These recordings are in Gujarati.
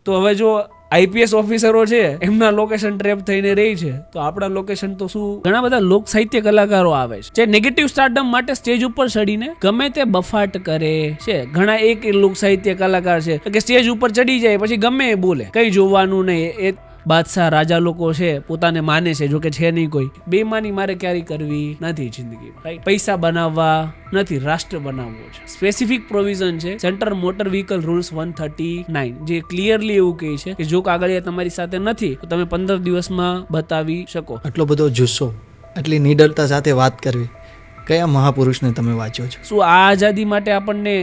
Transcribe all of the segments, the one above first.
તો હવે જો આઈપીએસ ઓફિસરો છે એમના લોકેશન ટ્રેપ થઈને રહી છે, તો આપણા લોકેશન તો શું? ઘણા બધા લોક સાહિત્ય કલાકારો આવે છે જે નેગેટિવ સ્ટારડમ માટે સ્ટેજ ઉપર ચડીને ગમે તે બફાટ કરે છે. ઘણા એક લોક સાહિત્ય કલાકાર છે કે સ્ટેજ ઉપર ચડી જાય પછી ગમે એ બોલે, કઈ જોવાનું નહીં. એ બાદશાહ રાજા લોકો છે પોતાને માને છે, જોકે છે નહીં કોઈ. બેમાની મારે ક્યારેય કરવી નથી જિંદગીમાં, રાઈટ? પૈસા બનાવવા નથી, રાષ્ટ્ર બનાવવો છે. સ્પેસિફિક પ્રોવિઝન છે સેન્ટ્રલ મોટર વ્હીકલ રૂલ્સ 139, જે ક્લિયરલી એવું કહે છે કે જો કાગળિયા તમારી સાથે નથી તો તમે 15 દિવસમાં બતાવી શકો. આટલો બધો જુસ્સો, આટલી નિડરતા સાથે વાત કરવી, કયા મહાપુરુષને તમે વાંચ્યો છો? શું આ આઝાદી માટે આપણને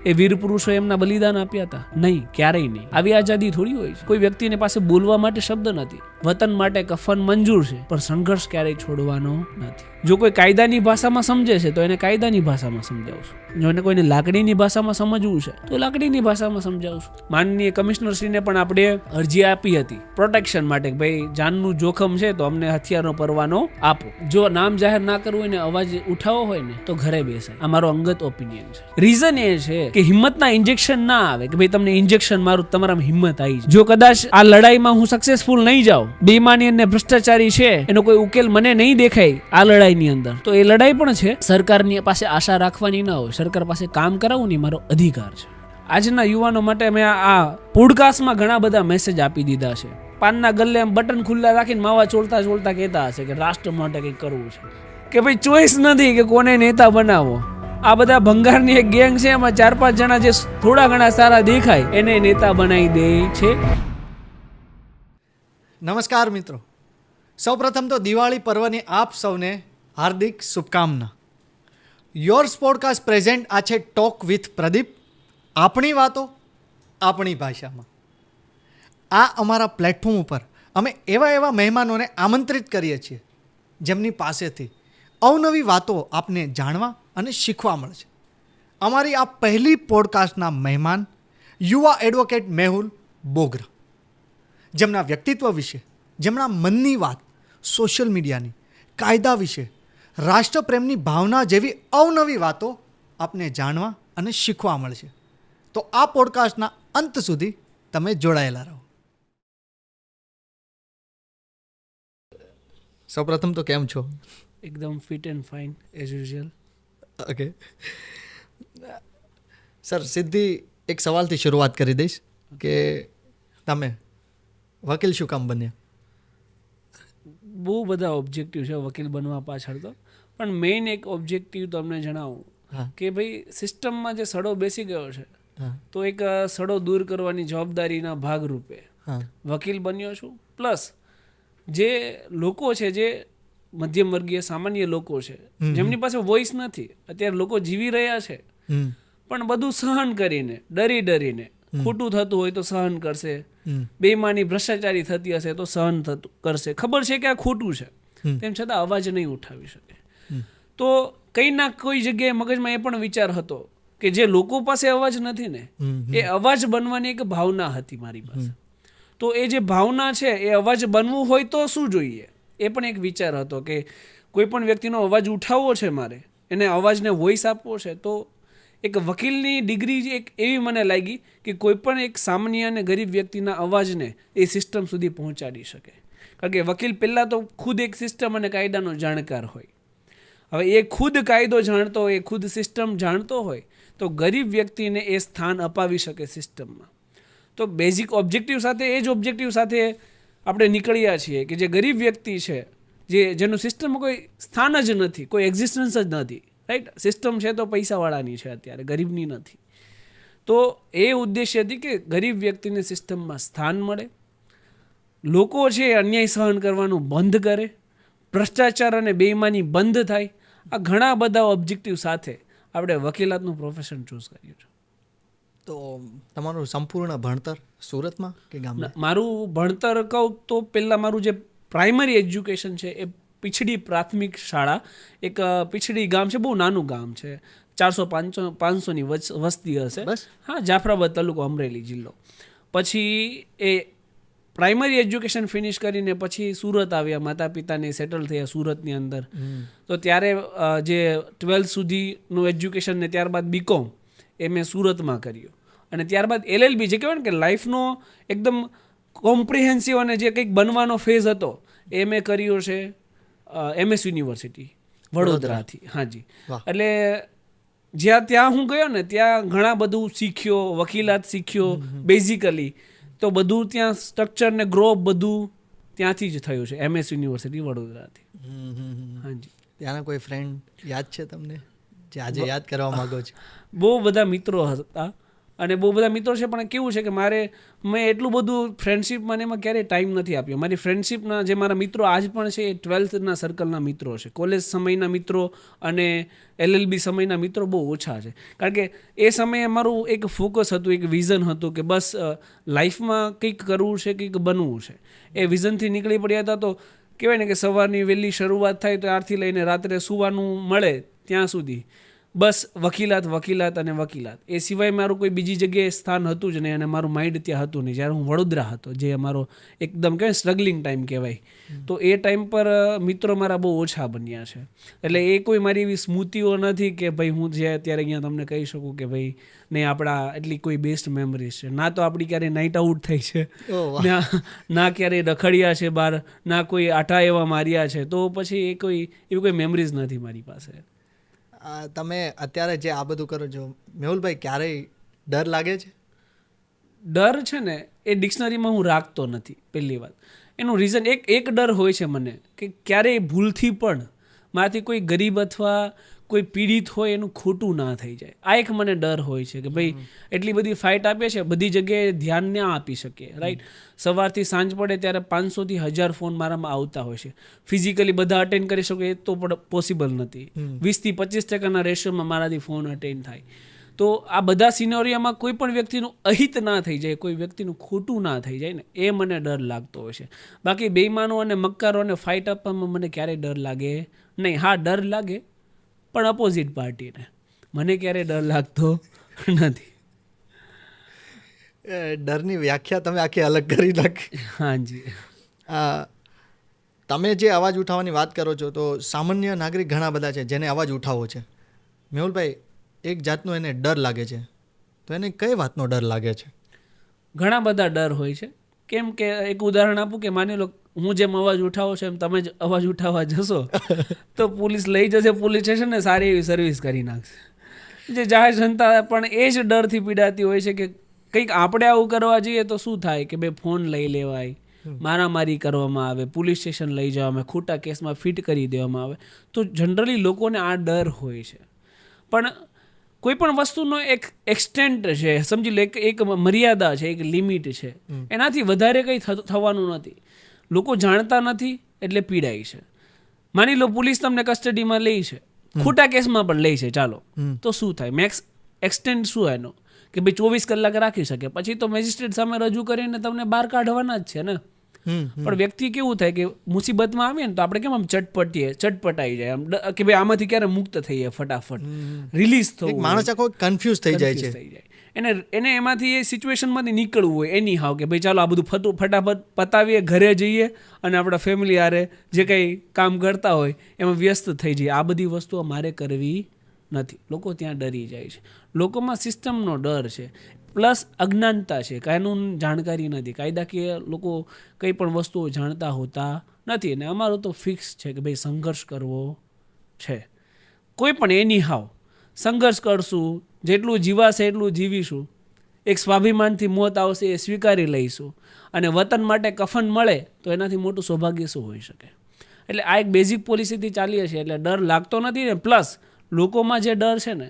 એ વીર પુરુષો એમના બલિદાન આપ્યા હતા? નહીં, ક્યારેય નહીં. આવી આઝાદી થોડી હોય છે. કોઈ વ્યક્તિને પાસે બોલવા માટે શબ્દ નથી. વતન માટે કફન મંજૂર છે, પણ સંઘર્ષ ક્યારેય છોડવાનો નથી. જો કોઈ કાયદાની ભાષામાં સમજે છે તો એને કાયદાની ભાષામાં સમજાવશું. જો એને કોઈને લાકડીની ભાષામાં સમજવું છે તો લાકડીની ભાષામાં સમજાવશું. માનનીય કમિશનરશ્રીને પણ આપણે અરજી આપી હતી પ્રોટેક્શન માટે કે ભાઈ જાનનું જોખમ છે તો અમને હથિયારનો પરવાનો આપો. જો નામ જાહેર ના કરવું હોય ને અવાજ ઉઠાવવો હોય ને તો ઘરે બેસાય. આ મારો અંગત ઓપિનિયન છે. રીઝન એ છે કે હિંમતના ઇન્જેક્શન ના આવે કે ભાઈ તમને ઇન્જેક્શન મારું તમારામાં હિંમત આવી જાય. જો કદાચ આ લડાઈમાં હું સક્સેસફુલ નહીં જાઉં, બેઈમાની અને ભ્રષ્ટાચારી છે એનો કોઈ ઉકેલ મને નહીં દેખાય આ લડાઈની અંદર, તો એ લડાઈ પણ છે. સરકારની પાસે આશા રાખવાની ના હોય, સરકાર પાસે કામ કરાવવું નહીં મારો અધિકાર છે. આજના યુવાનો માટે મેં આ પોડકાસ્ટમાં ઘણા બધા મેસેજ આપી દીધા છે. પાનના ગલ્લે બટન ખુલ્લા રાખીને માવા ચોળતા ચોળતા કહેતા હશે કે રાષ્ટ્ર માટે કંઈક કરવું છે, કે ભાઈ ચોઈસ નથી કે કોને નેતા બનાવો. આ બધા ભંગારની એક ગેંગ છે, એમાં 4-5 જણા જે થોડા ઘણા સારા દેખાય એને નેતા બનાવી દે છે. નમસ્કાર મિત્રો, સૌપ્રથમ તો દિવાળી પર્વની આપ સૌને હાર્દિક શુભકામના. યોર્સ પોડકાસ્ટ પ્રેઝન્ટ આ છે ટોક વિથ પ્રદીપ, આપણી વાતો આપણી ભાષામાં. આ અમારા પ્લેટફોર્મ ઉપર અમે એવા મહેમાનોને આમંત્રિત કરીએ છીએ જેમની પાસેથી અવનવી વાતો આપને જાણવા અને શીખવા મળશે. અમારી આ પહેલી પોડકાસ્ટના મહેમાન યુવા એડવોકેટ મેહુલ બોગરા, જેમના વ્યક્તિત્વ વિશે, જેમના મનની વાત સોશિયલ મીડિયાની, કાયદા વિશે, રાષ્ટ્રપ્રેમની ભાવના જેવી અવનવી વાતો આપને જાણવા અને શીખવા મળશે. તો આ પોડકાસ્ટના અંત સુધી તમે જોડાયેલા રહો. સૌપ્રથમ તો કેમ છો? એકદમ fit and fine as usual. Okay sir, સીધી એક સવાલથી શરૂઆત કરી દઈશ કે તમે વકીલ શું કામ બન્યા? બહુ બધા ઓબ્જેક્ટિવ છે વકીલ બનવા પાછળ તો, પણ મેઇન એક ઓબ્જેક્ટિવ તમને જણાવું કે ભાઈ સિસ્ટમમાં જે સડો બેસી ગયો છે તો એક સડો દૂર કરવાની જવાબદારીના ભાગરૂપે વકીલ બન્યો છું. પ્લસ જે લોકો છે, જે મધ્યમ વર્ગીય સામાન્ય લોકો છે, જેમની પાસે વોઇસ નથી, અત્યારે લોકો જીવી રહ્યા છે પણ બધું સહન કરીને, ડરીને, ખોટું થતું હોય તો સહન કરશે, બેઈમાની ભ્રષ્ટાચારી થતી હશે તો સહન કરશે, ખબર છે કે આ ખોટું છે તેમ છતાં અવાજ નહીં ઉઠાવી શકે. તો કંઈ ના કોઈ જગ્યાએ મગજમાં એ પણ વિચાર હતો કે જે લોકો પાસે અવાજ નથી ને એ અવાજ બનવાની એક ભાવના હતી મારી પાસે. તો એ જે ભાવના છે એ અવાજ બનવું હોય તો શું જોઈએ, એ પણ એક વિચાર હતો કે કોઈ પણ વ્યક્તિનો અવાજ ઉઠાવવો છે મારે, એને અવાજને વોઇસ આપવો છે, તો એક વકીલની ડિગ્રી એક એવી મને લાગી કે કોઈ પણ એક સામાન્ય અને ગરીબ વ્યક્તિના અવાજને એ સિસ્ટમ સુધી પહોંચાડી શકે. કારણ કે વકીલ પહેલાં તો ખુદ એક સિસ્ટમ અને કાયદાનો જાણકાર હોય. હવે એ ખુદ કાયદો જાણતો હોય, એ ખુદ સિસ્ટમ જાણતો હોય તો ગરીબ વ્યક્તિને એ સ્થાન અપાવી શકે સિસ્ટમમાં. તો બેઝિક ઓબ્જેક્ટિવ સાથે, એ જ ઓબ્જેક્ટિવ સાથે આપણે નીકળ્યા છીએ કે જે ગરીબ વ્યક્તિ છે, જેનું સિસ્ટમમાં કોઈ સ્થાન જ નથી, કોઈ એક્ઝિસ્ટન્સ જ નથી, રાઈટ? સિસ્ટમ છે તો પૈસાવાળાની છે, અત્યારે ગરીબની નથી. તો એ ઉદ્દેશ્યથી કે ગરીબ વ્યક્તિને સિસ્ટમમાં સ્થાન મળે, લોકો છે અન્યાય સહન કરવાનું બંધ કરે, ભ્રષ્ટાચાર અને બેઈમાની બંધ થાય. આ ઘણા બધા ઓબ્જેક્ટિવ સાથે આપણે વકીલાતનું પ્રોફેશન ચૂઝ કર્યું છે. તો તમારું સંપૂર્ણ ભણતર સુરતમાં કે ગામમાં? મારું ભણતર કહું તો પહેલાં મારું જે પ્રાઇમરી એજ્યુકેશન છે એ પીછડી પ્રાથમિક શાળા, એક પીછડી ગામ છે, બહુ નાનું ગામ છે, 400-500ની વસ્તી હશે, હા, જાફરાબાદ તાલુકો, અમરેલી જિલ્લો. પછી એ પ્રાઇમરી એજ્યુકેશન ફિનિશ કરીને પછી સુરત આવ્યા, માતા પિતાને સેટલ થયા સુરતની અંદર. તો ત્યારે જે 12th સુધીનું એજ્યુકેશન ને ત્યારબાદ બીકોમ એ મેં સુરતમાં કર્યું. અને ત્યારબાદ LLB જે કહેવાય ને કે લાઈફનો એકદમ કોમ્પ્રિહેન્સિવ અને જે કંઈક બનવાનો ફેઝ હતો એ મેં કર્યો છે MS યુનિવર્સિટી વડોદરાથી. હાજી. એટલે ત્યાં હું ગયો ને ત્યાં ઘણા બધું શીખ્યો, વકીલાત શીખ્યો બેઝિકલી. તો બધું ત્યાં સ્ટ્રક્ચર ને ગ્રોપ બધું ત્યાંથી જ થયું છે, MS યુનિવર્સિટી વડોદરાથી. હાજી. ત્યાંના કોઈ ફ્રેન્ડ યાદ છે તમને જે આજે યાદ કરવા માંગો છો? બહુ બધા મિત્રો હતા અને બહુ બધા મિત્રો છે, પણ કેવું છે કે મેં એટલું બધું ફ્રેન્ડશિપમાં એમાં ક્યારેય ટાઈમ નથી આપ્યો. મારી ફ્રેન્ડશિપના જે મારા મિત્રો આજ પણ છે એ 12થના સર્કલના મિત્રો છે. કોલેજ સમયના મિત્રો અને LLB સમયના મિત્રો બહુ ઓછા છે, કારણ કે એ સમયે મારું એક ફોકસ હતું, એક વિઝન હતું કે બસ લાઈફમાં કંઈક કરવું છે, કંઈક બનવું છે. એ વિઝનથી નીકળી પડ્યા હતા. તો કહેવાય ને કે સવારની વહેલી શરૂઆત થાય ત્યારથી લઈને રાત્રે સૂવાનું મળે ત્યાં સુધી બસ વકીલાત અને વકીલાત. એ સિવાય મારું કોઈ બીજી જગ્યાએ સ્થાન હતું જ નહીં અને મારું માઇન્ડ ત્યાં હતું નહીં. જ્યારે હું વડોદરા હતો, જે અમારો એકદમ કહેવાય સ્ટ્રગલિંગ ટાઈમ કહેવાય, તો એ ટાઈમ પર મિત્રો મારા બહુ ઓછા બન્યા છે. એટલે એ કોઈ મારી એવી સ્મૃતિઓ નથી કે ભાઈ હું જે અત્યારે અહીંયા તમને કહી શકું કે ભાઈ નહીં આપણા એટલી કોઈ બેસ્ટ મેમરીઝ છે. ના તો આપણી ક્યારેય નાઇટ આઉટ થઈ છે, ના ક્યારેય રખડ્યા છે બહાર, ના કોઈ આટા એવા માર્યા છે. તો પછી એવી કોઈ મેમરીઝ નથી મારી પાસે. તમે અત્યારે જે આ બધું કરો છો મેહુલભાઈ, ક્યારેય ડર લાગે છે? ડર છે ને એ ડિક્શનરીમાં હું રાખતો નથી. પહેલી વાત એનું રીઝન એક ડર હોય છે મને કે ક્યારેય ભૂલથી પણ મારાથી કોઈ ગરીબ અથવા કોઈ પીડિત હોય એનું ખોટું ના થઈ જાય. આ એક મને ડર હોય છે કે ભાઈ એટલી બધી ફાઇટ આપે છે, બધી જગ્યાએ ધ્યાન ના આપી શકીએ. રાઈટ. સવારથી સાંજ પડે ત્યારે 500થી 1000 ફોન મારામાં આવતા હોય છે. ફિઝિકલી બધા અટેન્ડ કરી શકો એ તો પણ પોસિબલ નથી. 20-25% રેશિયોમાં મારાથી ફોન અટેન્ડ થાય. તો આ બધા સિનેરિયામાં કોઈ પણ વ્યક્તિનું અહિત ના થઈ જાય, કોઈ વ્યક્તિનું ખોટું ના થઈ જાય ને, એ મને ડર લાગતો હોય છે. બાકી બેઈમાનો અને મક્કારોને ફાઇટ આપવામાં મને ક્યારેય ડર લાગે નહીં. હા, ડર લાગે પણ અપોઝિટ પાર્ટીને. મને ક્યારેય ડર લાગતો નથી. ડરની વ્યાખ્યા તમે આખી અલગ કરી નાખી. હાજી. તમે જે અવાજ ઉઠાવવાની વાત કરો છો, તો સામાન્ય નાગરિક ઘણા બધા છે જેને અવાજ ઉઠાવવો છે. મેહુલભાઈ, એક જાતનો એને ડર લાગે છે, તો એને કઈ વાતનો ડર લાગે છે? ઘણા બધા ડર હોય છે. કેમ કે એક ઉદાહરણ આપું કે માની લો હું જેમ અવાજ ઉઠાવો છો એમ તમે જ અવાજ ઉઠાવવા જશો તો પોલીસ લઈ જશે, પોલીસ સ્ટેશન ને સારી એવી સર્વિસ કરી નાખશે. જે જાહેર જનતા પણ એ જ ડરથી પીડાતી હોય છે કે કંઈક આપણે આવું કરવા જઈએ તો શું થાય કે ભાઈ ફોન લઈ લેવાય, મારામારી કરવામાં આવે, પોલીસ સ્ટેશન લઈ જવામાં, ખોટા કેસમાં ફિટ કરી દેવામાં આવે. તો જનરલી લોકોને આ ડર હોય છે. પણ કોઈ પણ વસ્તુનો એક એક્સટેન્ટ છે, સમજી લો એક મર્યાદા છે, એક લિમિટ છે. એનાથી વધારે કંઈ થવાનું નથી. લોકો જાણતા નથી એટલે પીડાય છે. માની લો પોલીસ તમને કસ્ટડીમાં લે છે, ખોટા કેસમાં પણ લે છે, ચાલો તો શું થાય? મેક્સ એક્સટેન્ટ શું એનો કે ભાઈ 24 કલાક રાખી શકે, પછી તો મેજિસ્ટ્રેટ સામે રજૂ કરીને તમને બહાર કાઢવાના જ છે ને. પણ વ્યક્તિ કેવું થાય કે મુસીબતમાં આવે ને તો આપણે કેમ આમ ચટપટાઈ જાય આમ કે ભાઈ આમાંથી ક્યારે મુક્ત થઈએ, ફટાફટ રિલીઝ થવું. માણસ આખો કન્ફ્યુઝ થઈ જાય છે. એને એમાંથી એ સિચ્યુએશનમાંથી નીકળવું હોય એની હાવ કે ભાઈ ચાલો આ બધું ફટાફટ પતાવીએ, ઘરે જઈએ અને આપણા ફેમિલી હારે જે કંઈ કામ કરતા હોય એમાં વ્યસ્ત થઈ જઈએ. આ બધી વસ્તુઓ મારે કરવી નથી. લોકો ત્યાં ડરી જાય છે. લોકોમાં સિસ્ટમનો ડર છે, પ્લસ અજ્ઞાનતા છે, કાનૂન જાણકારી નથી, કાયદાકીય લોકો કંઈ પણ વસ્તુઓ જાણતા હોતા નથી. અને અમારું તો ફિક્સ છે કે ભાઈ સંઘર્ષ કરવો છે. કોઈ પણ એની હાવ સંઘર્ષ કરશું, જેટલું જીવાશે એટલું જીવીશું. એક સ્વાભિમાનથી મોત આવશે એ સ્વીકારી લઈશું. અને વતન માટે કફન મળે તો એનાથી મોટું સૌભાગ્ય શું હોઈ શકે? એટલે આ એક બેઝિક પોલિસીથી ચાલીએ છીએ. એટલે ડર લાગતો નથી ને, પ્લસ લોકોમાં જે ડર છે ને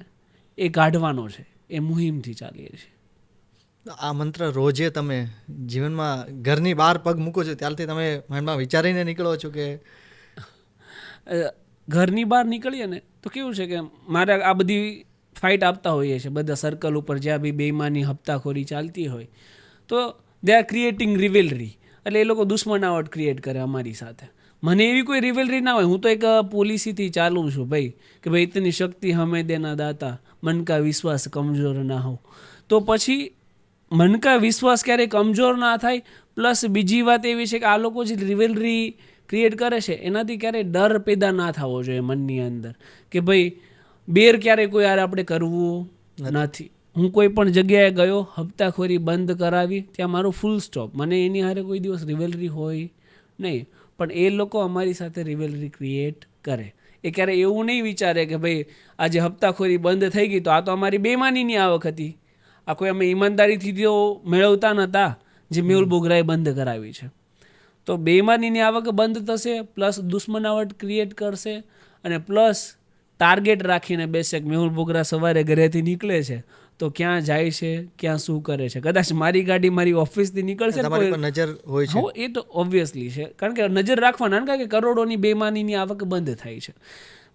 એ કાઢવાનો છે, એ મુહિમથી ચાલીએ છીએ. આ મંત્ર રોજે તમે જીવનમાં ઘરની બહાર પગ મૂકો છો ત્યારથી તમે મનમાં વિચારીને નીકળો છો કે? ઘરની બહાર નીકળીએ ને તો કેવું છે કે મારે આ બધી ફાઇટ આપતા હોઈએ છીએ બધા સર્કલ ઉપર, જ્યાં બી બેઈમાની હપ્તાખોરી ચાલતી હોય તો દે આર ક્રિએટિંગ રિવેલરી. એટલે એ લોકો દુશ્મનાવટ ક્રિએટ કરે અમારી સાથે. મને એવી કોઈ રિવેલરી ના હોય. હું તો એક પોલિસીથી ચાલું છું ભાઈ કે ભાઈ ઇતની શક્તિ હમે દેના દાતા, મન કા વિશ્વાસ કમજોર ના હો. તો પછી મન કા વિશ્વાસ ક્યારેય કમજોર ના થાય. પ્લસ બીજી વાત એવી છે કે આ લોકો જે રિવેલરી ક્રિએટ કરે છે એનાથી ક્યારેય ડર પેદા ના થવો જોઈએ મનની અંદર કે ભાઈ બેર ક્યારેય કોઈ યાર આપણે કરવું નથી. હું કોઈ પણ જગ્યાએ ગયો, હપ્તાખોરી બંધ કરાવી, ત્યાં મારું ફૂલ સ્ટોપ. મને એની હારે કોઈ દિવસ રિવેલરી હોય નહીં, પણ એ લોકો અમારી સાથે રિવેલરી ક્રિએટ કરે. એ ક્યારે એવું નહીં વિચારે કે ભાઈ આજે હપ્તાખોરી બંધ થઈ ગઈ તો આ તો અમારી બેમાનીની આવક હતી, આ કોઈ અમે ઈમાનદારીથી તો મેળવતા નહોતા જે મેહુલ બોગરાએ બંધ કરાવી છે. તો બેમાનીની આવક બંધ થશે, પ્લસ દુશ્મનાવટ ક્રિએટ કરશે, અને પ્લસ ટાર્ગેટ રાખીને બેસે કે મેહુલ બોગરા સવારે ઘરેથી નીકળે છે તો ક્યાં જાય છે, ક્યાં શું કરે છે. કદાચ મારી ગાડી મારી ઓફિસથી નીકળશે, તમારી પર નજર હોય છે. એ તો ઓબ્વિયસલી છે, કારણ કે નજર રાખવાના, કારણ કે કરોડોની બેમાનીની આવક બંધ થાય છે.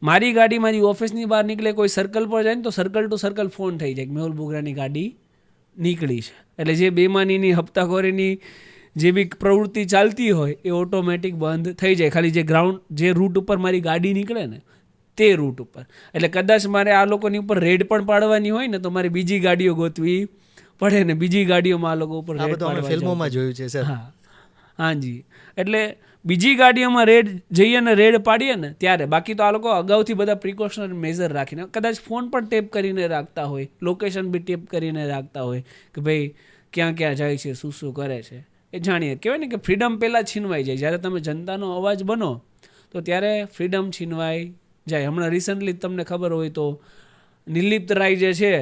મારી ગાડી મારી ઓફિસની બહાર નીકળે, કોઈ સર્કલ પર જાય ને તો સર્કલ ટુ સર્કલ ફોન થઈ જાય કે મેહુલ બોગરાની ગાડી નીકળી છે. એટલે જે બેમાનીની હપ્તાખોરીની જે બી પ્રવૃત્તિ ચાલતી હોય એ ઓટોમેટિક બંધ થઈ જાય, ખાલી જે જે રૂટ ઉપર મારી ગાડી નીકળે ને તે રૂટ ઉપર. એટલે કદાચ મારે આ લોકોની ઉપર રેડ પણ પાડવાની હોય ને તો મારે બીજી ગાડીઓ ગોતવી પડે ને બીજી ગાડીઓમાં આ લોકો ઉપર રેડ પાડવા ફિલ્મોમાં જોયું છે સર. હાજી, એટલે બીજી ગાડીઓમાં રેડ જઈએ ને રેડ પાડીએ ને ત્યારે, બાકી તો આ લોકો અગાઉથી બધા પ્રિકોશનરી મેઝર રાખીને કદાચ ફોન પણ ટેપ કરીને રાખતા હોય, લોકેશન બી ટેપ કરીને રાખતા હોય કે ભાઈ ક્યાં ક્યાં જાય છે, શું શું કરે છે એ જાણીએ. કહેવાય ને કે ફ્રીડમ પહેલાં છીનવાઈ જાય. જ્યારે તમે જનતાનો અવાજ બનો તો ત્યારે ફ્રીડમ છીનવાઈ જાય. હમણાં રિસન્ટલી તમને ખબર હોય તો નિર્લિપ્ત રાય જે છે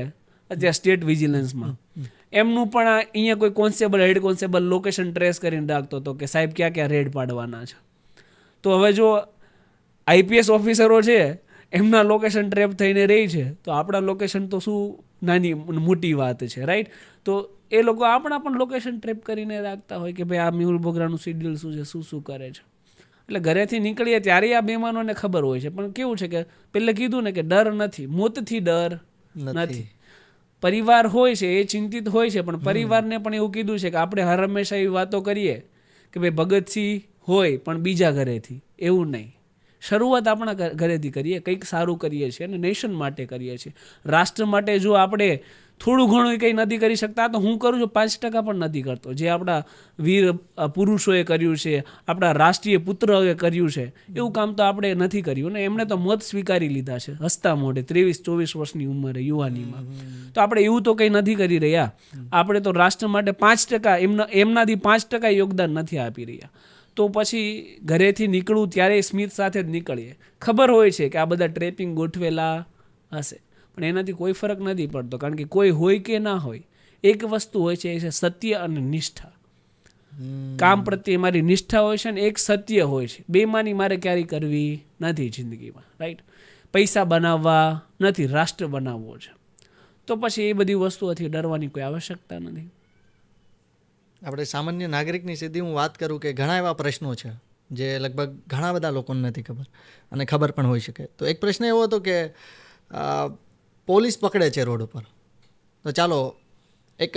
અત્યારે સ્ટેટ વિજિલન્સમાં, એમનું પણ અહીંયા કોઈ constable head constable location trace કરીને રાખતો હતો કે સાહેબ ક્યાં ક્યાં રેડ પાડવાના છે. તો હવે જો આઈપીએસ ઓફિસરો છે એમના લોકેશન ટ્રેપ થઈને રહી છે તો આપણા લોકેશન તો શું નાની મોટી વાત છે, રાઈટ? તો એ લોકો આપણા પણ લોકેશન ટ્રેપ કરીને રાખતા હોય કે ભાઈ આ મેહુલ બોગરાનું શિડ્યુલ શું છે, શું શું કરે છે. એટલે ઘરેથી નીકળીએ ત્યારે આ બેમાનોને ખબર હોય છે, પણ કેવું છે કે પહેલે કીધું ને કે ડર નથી, મોતથી ડર નથી. પરિવાર હોય છે એ ચિંતિત હોય છે, પણ પરિવારને પણ એવું કીધું છે કે આપણે હર હંમેશા એવી વાતો કરીએ કે ભાઈ ભગતસિંહ હોય પણ બીજા ઘરેથી, એવું નહીં. શરૂઆત આપણા ઘરેથી કરીએ, કંઈક સારું કરીએ છીએ અને નેશન માટે કરીએ છીએ. રાષ્ટ્ર માટે જો આપણે થોડું ઘણું કંઈ નથી કરી શકતા તો હું કરું છું, 5% પણ નથી કરતો. જે આપણા વીર પુરુષોએ કર્યું છે, આપણા રાષ્ટ્રીય પુત્રોએ કર્યું છે, એવું કામ તો આપણે નથી કર્યું ને. એમણે તો મત સ્વીકારી લીધા છે હસતા મોઢે 23-24 વર્ષની ઉંમરે, યુવાનીમાં. તો આપણે એવું તો કંઈ નથી કરી રહ્યા. આપણે તો રાષ્ટ્ર માટે 5% એમનાથી 5% યોગદાન નથી આપી રહ્યા. તો પછી ઘરેથી નીકળવું ત્યારે સ્મિત સાથે જ નીકળીએ. ખબર હોય છે કે આ બધા ટ્રેપિંગ ગોઠવેલા હશે, પણ એનાથી કોઈ ફરક નથી પડતો, કારણ કે કોઈ હોય કે ના હોય, એક વસ્તુ હોય છે, એ છે સત્ય અને નિષ્ઠા. કામ પ્રત્યે મારી નિષ્ઠા હોય છે ને એક સત્ય હોય છે. બેમાની મારે ક્યારેય કરવી નથી જિંદગીમાં, રાઈટ? પૈસા બનાવવા નથી, રાષ્ટ્ર બનાવવો છે. તો પછી એ બધી વસ્તુઓથી ડરવાની કોઈ આવશ્યકતા નથી. આપણે સામાન્ય નાગરિકની સીધી હું વાત કરું કે ઘણા એવા પ્રશ્નો છે જે લગભગ ઘણા બધા લોકોને નથી ખબર અને ખબર પણ હોઈ શકે. તો એક પ્રશ્ન એવો હતો કે પોલીસ પકડે છે રોડ ઉપર, તો ચાલો એક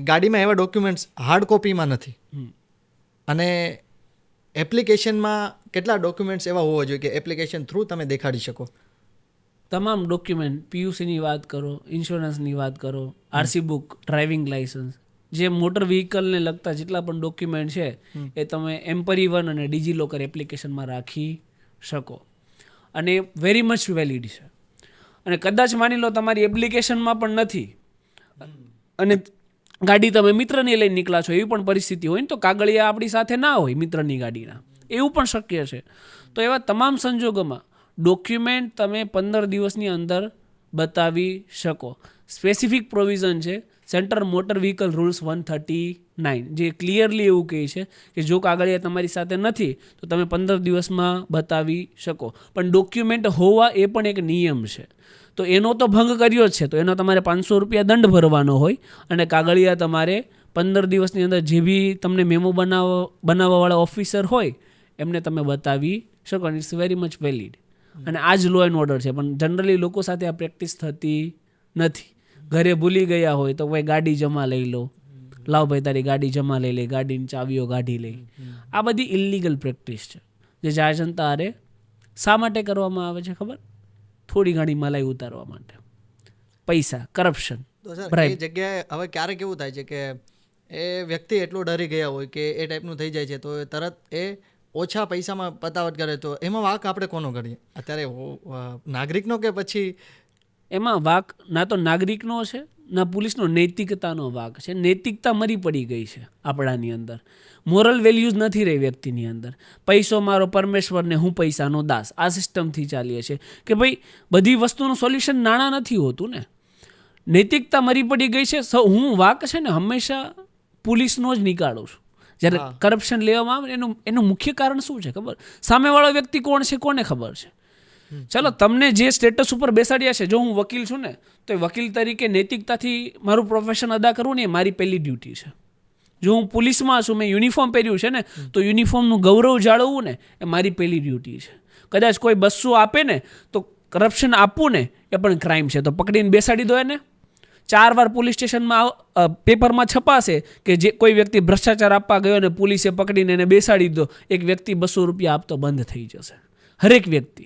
ગાડીમાં એવા ડોક્યુમેન્ટ્સ હાર્ડ કોપીમાં નથી અને એપ્લિકેશનમાં કેટલા ડોક્યુમેન્ટ્સ એવા હોવા જોઈએ કે એપ્લિકેશન થ્રુ તમે દેખાડી શકો. તમામ ડોક્યુમેન્ટ, પીયુસીની વાત કરો, ઇન્સ્યોરન્સની વાત કરો, આરસી બુક, ડ્રાઇવિંગ લાઇસન્સ, જે મોટર વ્હીકલને લગતા જેટલા પણ ડોક્યુમેન્ટ છે એ તમે એમ્પરીવન અને ડિજીલોકર એપ્લિકેશનમાં રાખી શકો અને વેરી મચ વેલિડ છે. અને કદાચ માની લો તમારી એપ્લિકેશનમાં પણ નથી અને ગાડી તમે મિત્રની લઈને નીકળ્યા છો, એવી પણ પરિસ્થિતિ હોય ને, તો કાગળિયા આપણી સાથે ના હોય મિત્રની ગાડીના, એવું પણ શક્ય છે. તો એવા તમામ સંજોગોમાં ડોક્યુમેન્ટ તમે 15 દિવસની અંદર બતાવી શકો. સ્પેસિફિક પ્રોવિઝન છે સેન્ટ્રલ મોટર વ્હીકલ રૂલ્સ 139, જે ક્લિયરલી એવું કહે છે કે જો કાગળિયા તમારી સાથે નથી તો તમે 15 દિવસમાં બતાવી શકો. પણ ડોક્યુમેન્ટ હોવા એ પણ એક નિયમ છે. તો એનો તો ભંગ કર્યો જ છે, તો એનો તમારે 500 રૂપિયા દંડ ભરવાનો હોય અને કાગળિયા તમારે 15 દિવસની અંદર જે બી તમને મેમો બનાવવાવાળા ઓફિસર હોય એમને તમે બતાવી શકો. It's very much valid. અને આ જ લો એન્ડ ઓર્ડર છે, પણ જનરલી લોકો સાથે આ પ્રેક્ટિસ થતી નથી. ઘરે ભૂલી ગયા હોય તો ભાઈ ગાડી જમા લઈ લો, લાવ ભાઈ તારી ગાડી જમા લઈ લે, ગાડીની ચાવીઓ કાઢી લે. આ બધી ઇલીગલ પ્રેક્ટિસ છે જે જાહેર જનતા હારે શા માટે કરવામાં આવે છે ખબર? થોડી ઘણી મલાઈ ઉતારવા માટે, પૈસા, કરપ્શન. તો સર એ જગ્યાએ હવે ક્યારેક એવું થાય છે કે એ વ્યક્તિ એટલો ડરી ગયા હોય કે એ ટાઈપનું થઈ જાય છે, તો તરત એ ઓછા પૈસામાં પતાવટ કરે, તો એમાં વાંક આપણે કોનો કરીએ અત્યારે, નાગરિકનો કે પછી? એમાં વાંક ના તો નાગરિકનો છે ના પોલીસનો નૈતિકતાનો વાંક છે. નૈતિકતા મરી પડી ગઈ છે આપણાની અંદર. મોરલ વેલ્યુઝ નથી રહી વ્યક્તિની અંદર. પૈસો મારો પરમેશ્વર ને હું પૈસાનો દાસ, આ સિસ્ટમથી ચાલીએ છીએ કે ભાઈ બધી વસ્તુનું સોલ્યુશન નાણાં નથી હોતું ને. નૈતિકતા મરી પડી ગઈ છે. હું વાંક છે ને હંમેશા પોલીસનો જ નીકાળું છું. જ્યારે કરપ્શન લેવામાં આવે એનું મુખ્ય કારણ શું છે ખબર? સામેવાળો વ્યક્તિ કોણ છે કોને ખબર છે? ચલો તમને જે સ્ટેટસ ઉપર બેસાડ્યા છે, જો હું વકીલ છું ને તો એ વકીલ તરીકે નૈતિકતાથી મારું પ્રોફેશન અદા કરવું ને એ મારી પહેલી ડ્યુટી છે. જો હું પોલીસમાં છું, મેં યુનિફોર્મ પહેર્યું છે ને તો યુનિફોર્મનું ગૌરવ જાળવવું ને એ મારી પહેલી ડ્યુટી છે. કદાચ કોઈ 200 આપે ને તો કરપ્શન આપવું ને એ પણ ક્રાઇમ છે, તો પકડીને બેસાડી દો એને. 4 વાર પોલીસ સ્ટેશનમાં પેપરમાં છપાશે કે જે કોઈ વ્યક્તિ ભ્રષ્ટાચાર આપવા ગયો ને પોલીસે પકડીને એને બેસાડી દો, એક વ્યક્તિ 200 રૂપિયા આપતો બંધ થઈ જશે, હરેક વ્યક્તિ.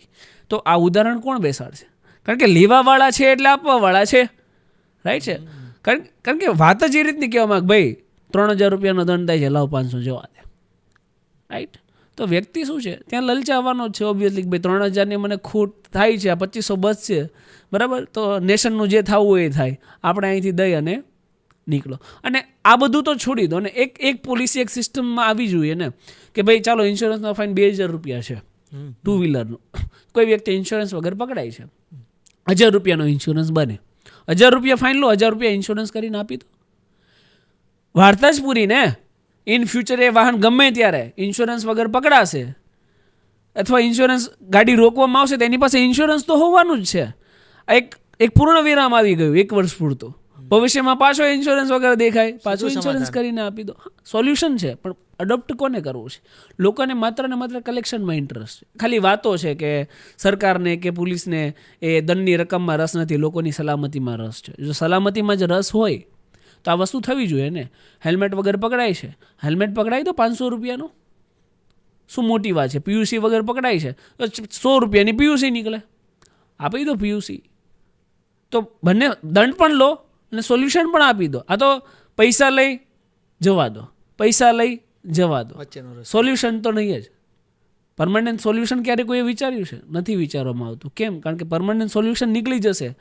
તો આ ઉદાહરણ કોણ બેસાડશે? કારણ કે લેવાવાળા છે એટલે આપવાવાળા છે, રાઈટ છે. કારણ કે વાત જ એ રીતની કહેવામાં ભાઈ 3000 રૂપિયાનો દંડ થાય છે, લાવ 500 જવા દે, રાઈટ. તો વ્યક્તિ શું છે ત્યાં લલચાવવાનો જ છે ઓબ્વિયસલી. ભાઈ 3000ની મને ખોટ થાય છે, આ 2500 બચશે, બરાબર, તો નેશનનું જે થવું હોય એ થાય, આપણે અહીંથી દઈ અને નીકળો. અને આ બધું તો છોડી દો ને, એક પોલિસી એક સિસ્ટમમાં આવી જોઈએ ને કે ભાઈ ચાલો ઇન્સ્યોરન્સનો ફાઇન 2000 રૂપિયા છે 2 વ્હીલરનો. કોઈ વ્યક્તિ ઇન્સ્યોરન્સ વગર પકડાય છે, 1000 રૂપિયાનો ઇન્સ્યોરન્સ બને, 1000 રૂપિયા ફાઇન લો, 1000 રૂપિયા ઇન્સ્યોરન્સ કરીને આપી દો. વાર્તા જ પૂરી ને. ઇન ફ્યુચર એ વાહન ગમે ત્યારે ઇન્સ્યોરન્સ વગર પકડાશે અથવા ઇન્સ્યોરન્સ ગાડી રોકવામાં આવશે તો એની પાસે ઇન્સ્યોરન્સ તો હોવાનું જ છે. એક પૂર્ણ વિરામ આવી ગયું 1 વર્ષ પૂરતું. ભવિષ્યમાં પાછો ઇન્સ્યોરન્સ વગર દેખાય, પાછો ઇન્સ્યોરન્સ કરીને આપી દો. સોલ્યુશન છે, પણ અડોપ્ટ કોને કરવું છે? લોકોને માત્ર ને માત્ર કલેક્શનમાં ઇન્ટરેસ્ટ છે. ખાલી વાતો છે કે સરકારને કે પોલીસને એ દંડની રકમમાં રસ નથી, લોકોની સલામતીમાં રસ છે. જો સલામતીમાં જ રસ હોય તો આ વસ્તુ થવી જોઈએ ને. હેલ્મેટ વગર પકડાય છે, હેલ્મેટ પકડાય તો 500 રૂપિયાનું શું મોટી વાત છે? પીયુસી વગર પકડાય છે તો 100 રૂપિયાની પીયુસી નીકળે, આપી દો પીયુસી. તો બંને દંડ પણ લો અને સોલ્યુશન પણ આપી દો. આ તો પૈસા લઈ જવા દો, પૈસા લઈ જવા દો, સોલ્યુશન તો નહીં જ. પરમનન્ટ સોલ્યુશન ક્યારે કોઈએ વિચાર્યું છે? નથી વિચારવામાં આવતું. કેમ? કારણ કે પરમનન્ટ સોલ્યુશન નીકળી જશે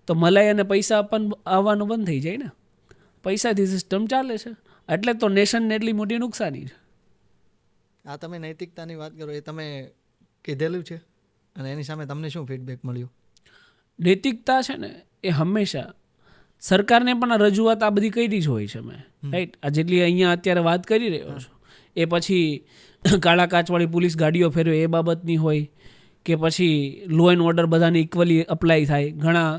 તો મલાઈ અને પૈસા આવવાનું બંધ થઈ જાય ને. પૈસાથી સિસ્ટમ ચાલે છે, એટલે તો નેશનને એટલી મોટી નુકસાની છે. આ તમે નૈતિકતાની વાત કરો, એ તમે કીધેલું છે અને એની સામે તમને શું ફીડબેક મળ્યું? નૈતિકતા છે ને એ હંમેશા સરકારને પણ રજૂઆત આ બધી કરી જ હોય છે મેં, રાઈટ. આ જેટલી અહીંયા અત્યારે વાત કરી રહ્યો છું એ પછી કાળા કાચવાળી પોલીસ ગાડીઓ ફેરવે એ બાબતની હોય કે પછી લો એન્ડ ઓર્ડર બધાને ઇક્વલી અપ્લાય થાય. ઘણા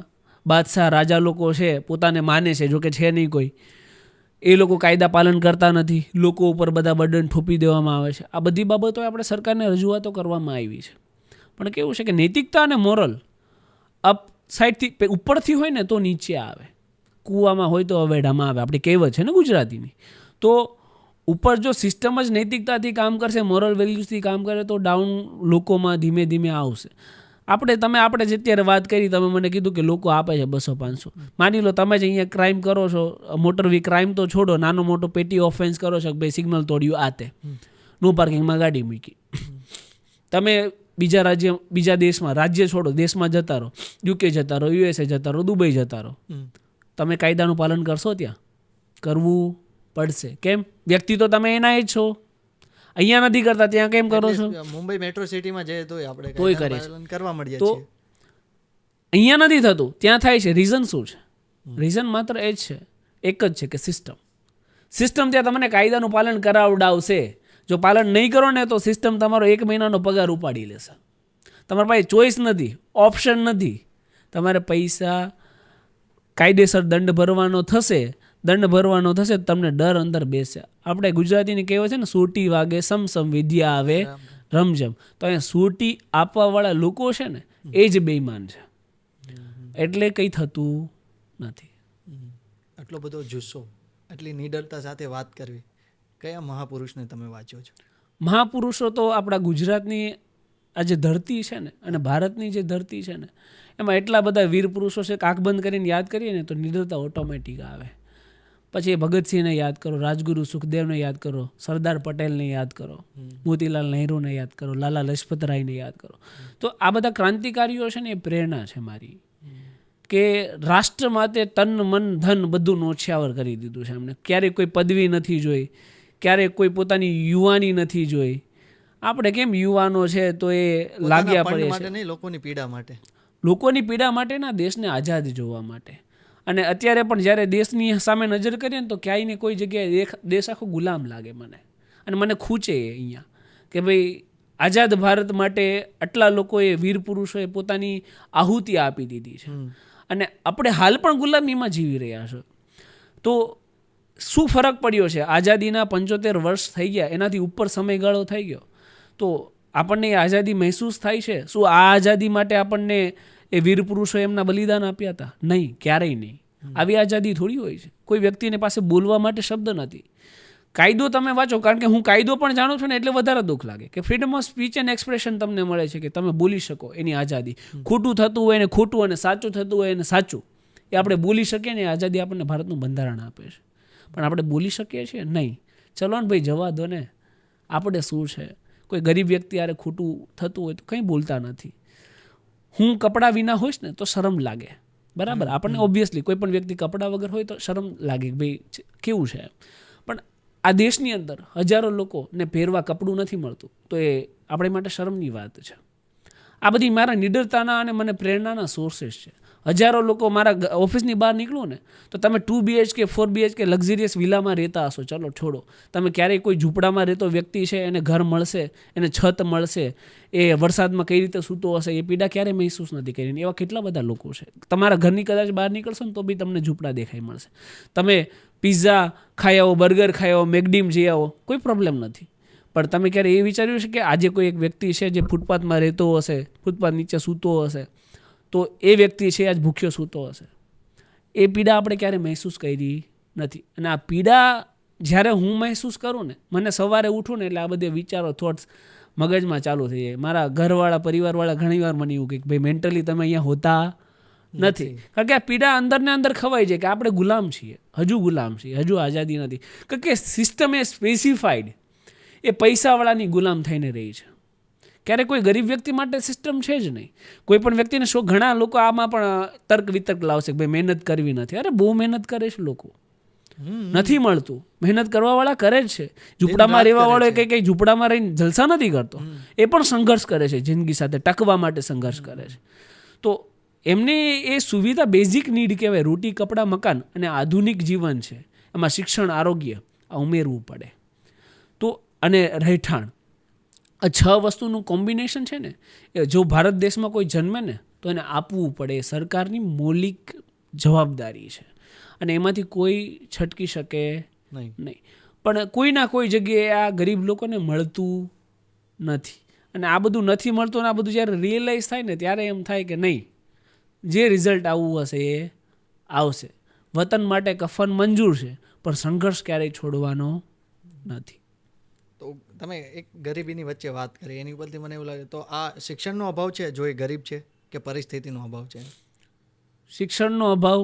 બાદશાહ રાજા લોકો છે, પોતાને માને છે, જોકે છે નહીં કોઈ, એ લોકો કાયદા પાલન કરતા નથી, લોકો ઉપર બધા બર્ડન થોપી દેવામાં આવે છે. આ બધી બાબતો આપણે સરકારને રજૂઆતો કરવામાં આવી છે. પણ કેવું છે કે નૈતિકતા અને મોરલ અપ સાઈડથી ઉપરથી હોય ને તો નીચે આવે, કૂવામાં હોય તો અવેડામાં આવે, આપણી કહેવત છે ને ગુજરાતીની. તો ઉપર જો સિસ્ટમ જ નૈતિકતાથી કામ કરશે, મોરલ વેલ્યુઝથી કામ કરે તો ડાઉન લોકોમાં ધીમે ધીમે આવશે. આપણે જ અત્યારે વાત કરી, તમે મને કીધું કે લોકો આપે છે 200-500. માની લો તમે જ અહીંયા ક્રાઇમ કરો છો, મોટર વી ક્રાઇમ તો છોડો, નાનો મોટો પેટી ઓફેન્સ કરો છો, ભાઈ સિગ્નલ તોડ્યું આ તે, નો પાર્કિંગમાં ગાડી મૂકી, તમે બીજા દેશમાં, રાજ્ય છોડો, દેશમાં જતા રહો, યુકે જતા રહો, USA જતા રહો, દુબઈ જતા રહો, તમે કાયદાનું પાલન કરશો? ત્યાં કરવું પડશે. કેમ? વ્યક્તિ તો તમે એના જ છો, અહીંયા નથી કરતા, ત્યાં કેમ કરો છો? મુંબઈ મેટ્રો સિટીમાં જઈએ તોય આપણે તોય કરીએ કરવા મળીએ તો છીએ. અહીંયા નથી થતું, ત્યાં થાય છે. રીઝન શું છે? રીઝન માત્ર એ જ છે, એક જ છે કે સિસ્ટમ ત્યાં તમને કાયદાનું પાલન કરાવડાવશે. જો પાલન નહીં કરો ને તો સિસ્ટમ તમારો 1 મહિનાનો પગાર ઉપાડી લેશે. તમારા પાસે ચોઈસ નથી, ઓપ્શન નથી. તમારે પૈસા કાયદેસર દંડ ભરવાનો થશે તમને ડર અંદર બેસે. આપણે ગુજરાતીની કહેવત છે ને, સૂટી વાગે સમસમ વિદ્યા આવે રમઝમ. તો અહીંયા સૂટી આપવાવાળા લોકો છે ને એ જ બેઈમાન છે, એટલે કંઈ થતું નથી. આટલો બધો જુસ્સો, આટલી નિડરતા સાથે વાત કરવી, કયા મહાપુરુષને તમે વાંચ્યો છો? મહાપુરુષો તો આપણા ગુજરાતની આ જે ધરતી છે ને અને ભારતની જે ધરતી છે ને એમાં એટલા બધા વીર પુરુષો છે કે આંખ બંધ કરીને યાદ કરીએ ને તો નિડરતા ઓટોમેટિક આવે. પછી એ ભગતસિંહને યાદ કરો, રાજગુરુ સુખદેવને યાદ કરો, સરદાર પટેલને યાદ કરો, મોતીલાલ નહેરુને યાદ કરો, લાલા લજપત રાયને યાદ કરો. તો આ બધા ક્રાંતિકારીઓ છે ને એ પ્રેરણા છે મારી, કે રાષ્ટ્ર માટે તન મન ધન બધું નોછાવર કરી દીધું છે એમને. ક્યારેય કોઈ પદવી નથી જોઈ, ક્યારેય કોઈ પોતાની યુવાની નથી જોઈ. આપણે કેમ યુવાનો છે તો એ લાગ્યા પડે છે નહીં, લોકોની પીડા માટે, લોકોની પીડા માટે ના, દેશને આઝાદ જોવા માટે. અને અત્યારે પણ જ્યારે દેશની સામે નજર કરીએ ને તો ક્યાંય ને કોઈ જગ્યાએ દેશ આખો ગુલામ લાગે મને. અને મને ખૂચે અહીંયા કે ભાઈ આઝાદ ભારત માટે આટલા લોકોએ, વીર પુરુષોએ પોતાની આહુતિ આપી દીધી છે અને આપણે હાલ પણ ગુલામીમાં જીવી રહ્યા છે. તો શું ફરક પડ્યો છે? આઝાદીના 75 વર્ષ થઈ ગયા, એનાથી ઉપર સમયગાળો થઈ ગયો, તો આપણને એ આઝાદી મહેસૂસ થાય છે? શું આ આઝાદી માટે આપણને એ વીર પુરુષોએ એમના બલિદાન આપ્યા હતા? નહીં, ક્યારેય નહીં. આવી આઝાદી થોડી હોય છે. કોઈ વ્યક્તિને પાસે બોલવા માટે શબ્દ નથી. કાયદો તમે વાંચો, કારણ કે હું કાયદો પણ જાણું છું ને, એટલે વધારે દુઃખ લાગે કે freedom of speech and expression તમને મળે છે, કે તમે બોલી શકો, એની આઝાદી. ખોટું થતું હોય એને ખોટું અને સાચું થતું હોય એને સાચું, એ આપણે બોલી શકીએ ને, આઝાદી આપણને ભારતનું બંધારણ આપે છે. પણ આપણે બોલી શકીએ છીએ? નહીં. ચલો ને ભાઈ, જવા દો ને. આપણે શું છે, કોઈ ગરીબ વ્યક્તિ યારે ખોટું થતું હોય તો કંઈ બોલતા નથી. હું કપડાં વિના હોઈશ ને તો શરમ લાગે, બરાબર? આપણને ઓબ્વિયસલી કોઈ પણ વ્યક્તિ કપડાં વગર હોય તો શરમ લાગે કે ભાઈ કેવું છે. પણ આ દેશની અંદર હજારો લોકોને પહેરવા કપડું નથી મળતું, તો એ આપણે માટે શરમની વાત છે. આ બધી મારા નિડરતાના અને મને પ્રેરણાના સોર્सेस છે. હજારો લોકો, મારા ઓફિસની બહાર નીકળું ને તો તમે 2 BHK 4 BHK લક્ઝરિયસ વિલામાં રહેતા હશો, ચલો છોડો, તમે ક્યારેય કોઈ ઝૂંપડામાં રહેતો વ્યક્તિ છે, એને ઘર મળશે, એને છત મળશે, એ વરસાદમાં કઈ રીતે સૂતો હશે, એ પીડા ક્યારેય મહેસૂસ નથી કરી. એવા કેટલા બધા લોકો છે. તમારા ઘરની કદાચ બહાર નીકળશો ને તો બી તમને ઝૂંપડા દેખાઈ મળશે. તમે પિઝા ખાઈ આવો, બર્ગર ખાઈ આવો, મેકડીમ જઈ આવો, કોઈ પ્રોબ્લેમ નથી. પણ તમે ક્યારે એ વિચાર્યું છે કે આજે કોઈ એક વ્યક્તિ છે જે ફૂટપાથમાં રહેતો હશે, ફૂટપાથ નીચે સૂતો હશે, તો એ વ્યક્તિ છે આજ ભૂખ્યો સૂતો હશે? એ પીડા આપણે ક્યારે મહેસૂસ કરી નથી. અને આ પીડા જ્યારે હું મહેસૂસ કરું ને, મને સવારે ઉઠું ને એટલે આ બધા વિચારો, થોટ્સ મગજમાં ચાલુ થઈ જાય. મારા ઘરવાળા, પરિવારવાળા ઘણીવાર મને એવું કહે કે ભાઈ મેન્ટલી તમે અહીંયા હોતા નથી. કારણ કે આ પીડા અંદર ને અંદર ખવાઈ જાય કે આપણે ગુલામ છીએ, હજુ ગુલામ છીએ, હજુ આઝાદી નથી. કારણ કે સિસ્ટમ એ સ્પેસિફાઈડ, એ પૈસાવાળાની ગુલામ થઈને રહી છે. ક્યારે કોઈ ગરીબ વ્યક્તિ માટે સિસ્ટમ છે જ નહીં. કોઈ પણ વ્યક્તિને ઘણા લોકો આમાં પણ તર્ક વિતર્ક લાવશે કે ભાઈ મહેનત કરવી નથી. અરે બહુ મહેનત કરે છે લોકો, નથી મળતું. મહેનત કરવાવાળા કરે જ છે. ઝૂંપડામાં રહેવાવાળો કઈ ઝૂંપડામાં રહીને જલસા નથી કરતો, એ પણ સંઘર્ષ કરે છે, જિંદગી સાથે ટકવા માટે સંઘર્ષ કરે છે. તો એમને એ સુવિધા, બેઝિક નીડ કહેવાય, રોટી, કપડાં, મકાન અને આધુનિક જીવન છે, એમાં શિક્ષણ, આરોગ્ય આ ઉમેરવું પડે. તો અને રહેઠાણ, આ 6 વસ્તુનું કોમ્બિનેશન છે ને, એ જો ભારત દેશમાં કોઈ જન્મે ને તો એને આપવું પડે. એ સરકારની મૌલિક જવાબદારી છે અને એમાંથી કોઈ છટકી શકે નહીં. પણ કોઈના કોઈ જગ્યાએ આ ગરીબ લોકોને મળતું નથી. અને આ બધું નથી મળતું અને આ બધું જ્યારે રિયલાઇઝ થાય ને ત્યારે એમ થાય કે નહીં, જે રિઝલ્ટ આવવું હશે એ આવશે. વતન માટે કફન મંજૂર છે, પણ સંઘર્ષ ક્યારેય છોડવાનો નથી. તો તમે એક ગરીબીની વચ્ચે વાત કરી, એની ઉપરથી મને એવું લાગે તો આ શિક્ષણનો અભાવ છે જો એ ગરીબ છે, કે પરિસ્થિતિનો અભાવ છે? શિક્ષણનો અભાવ.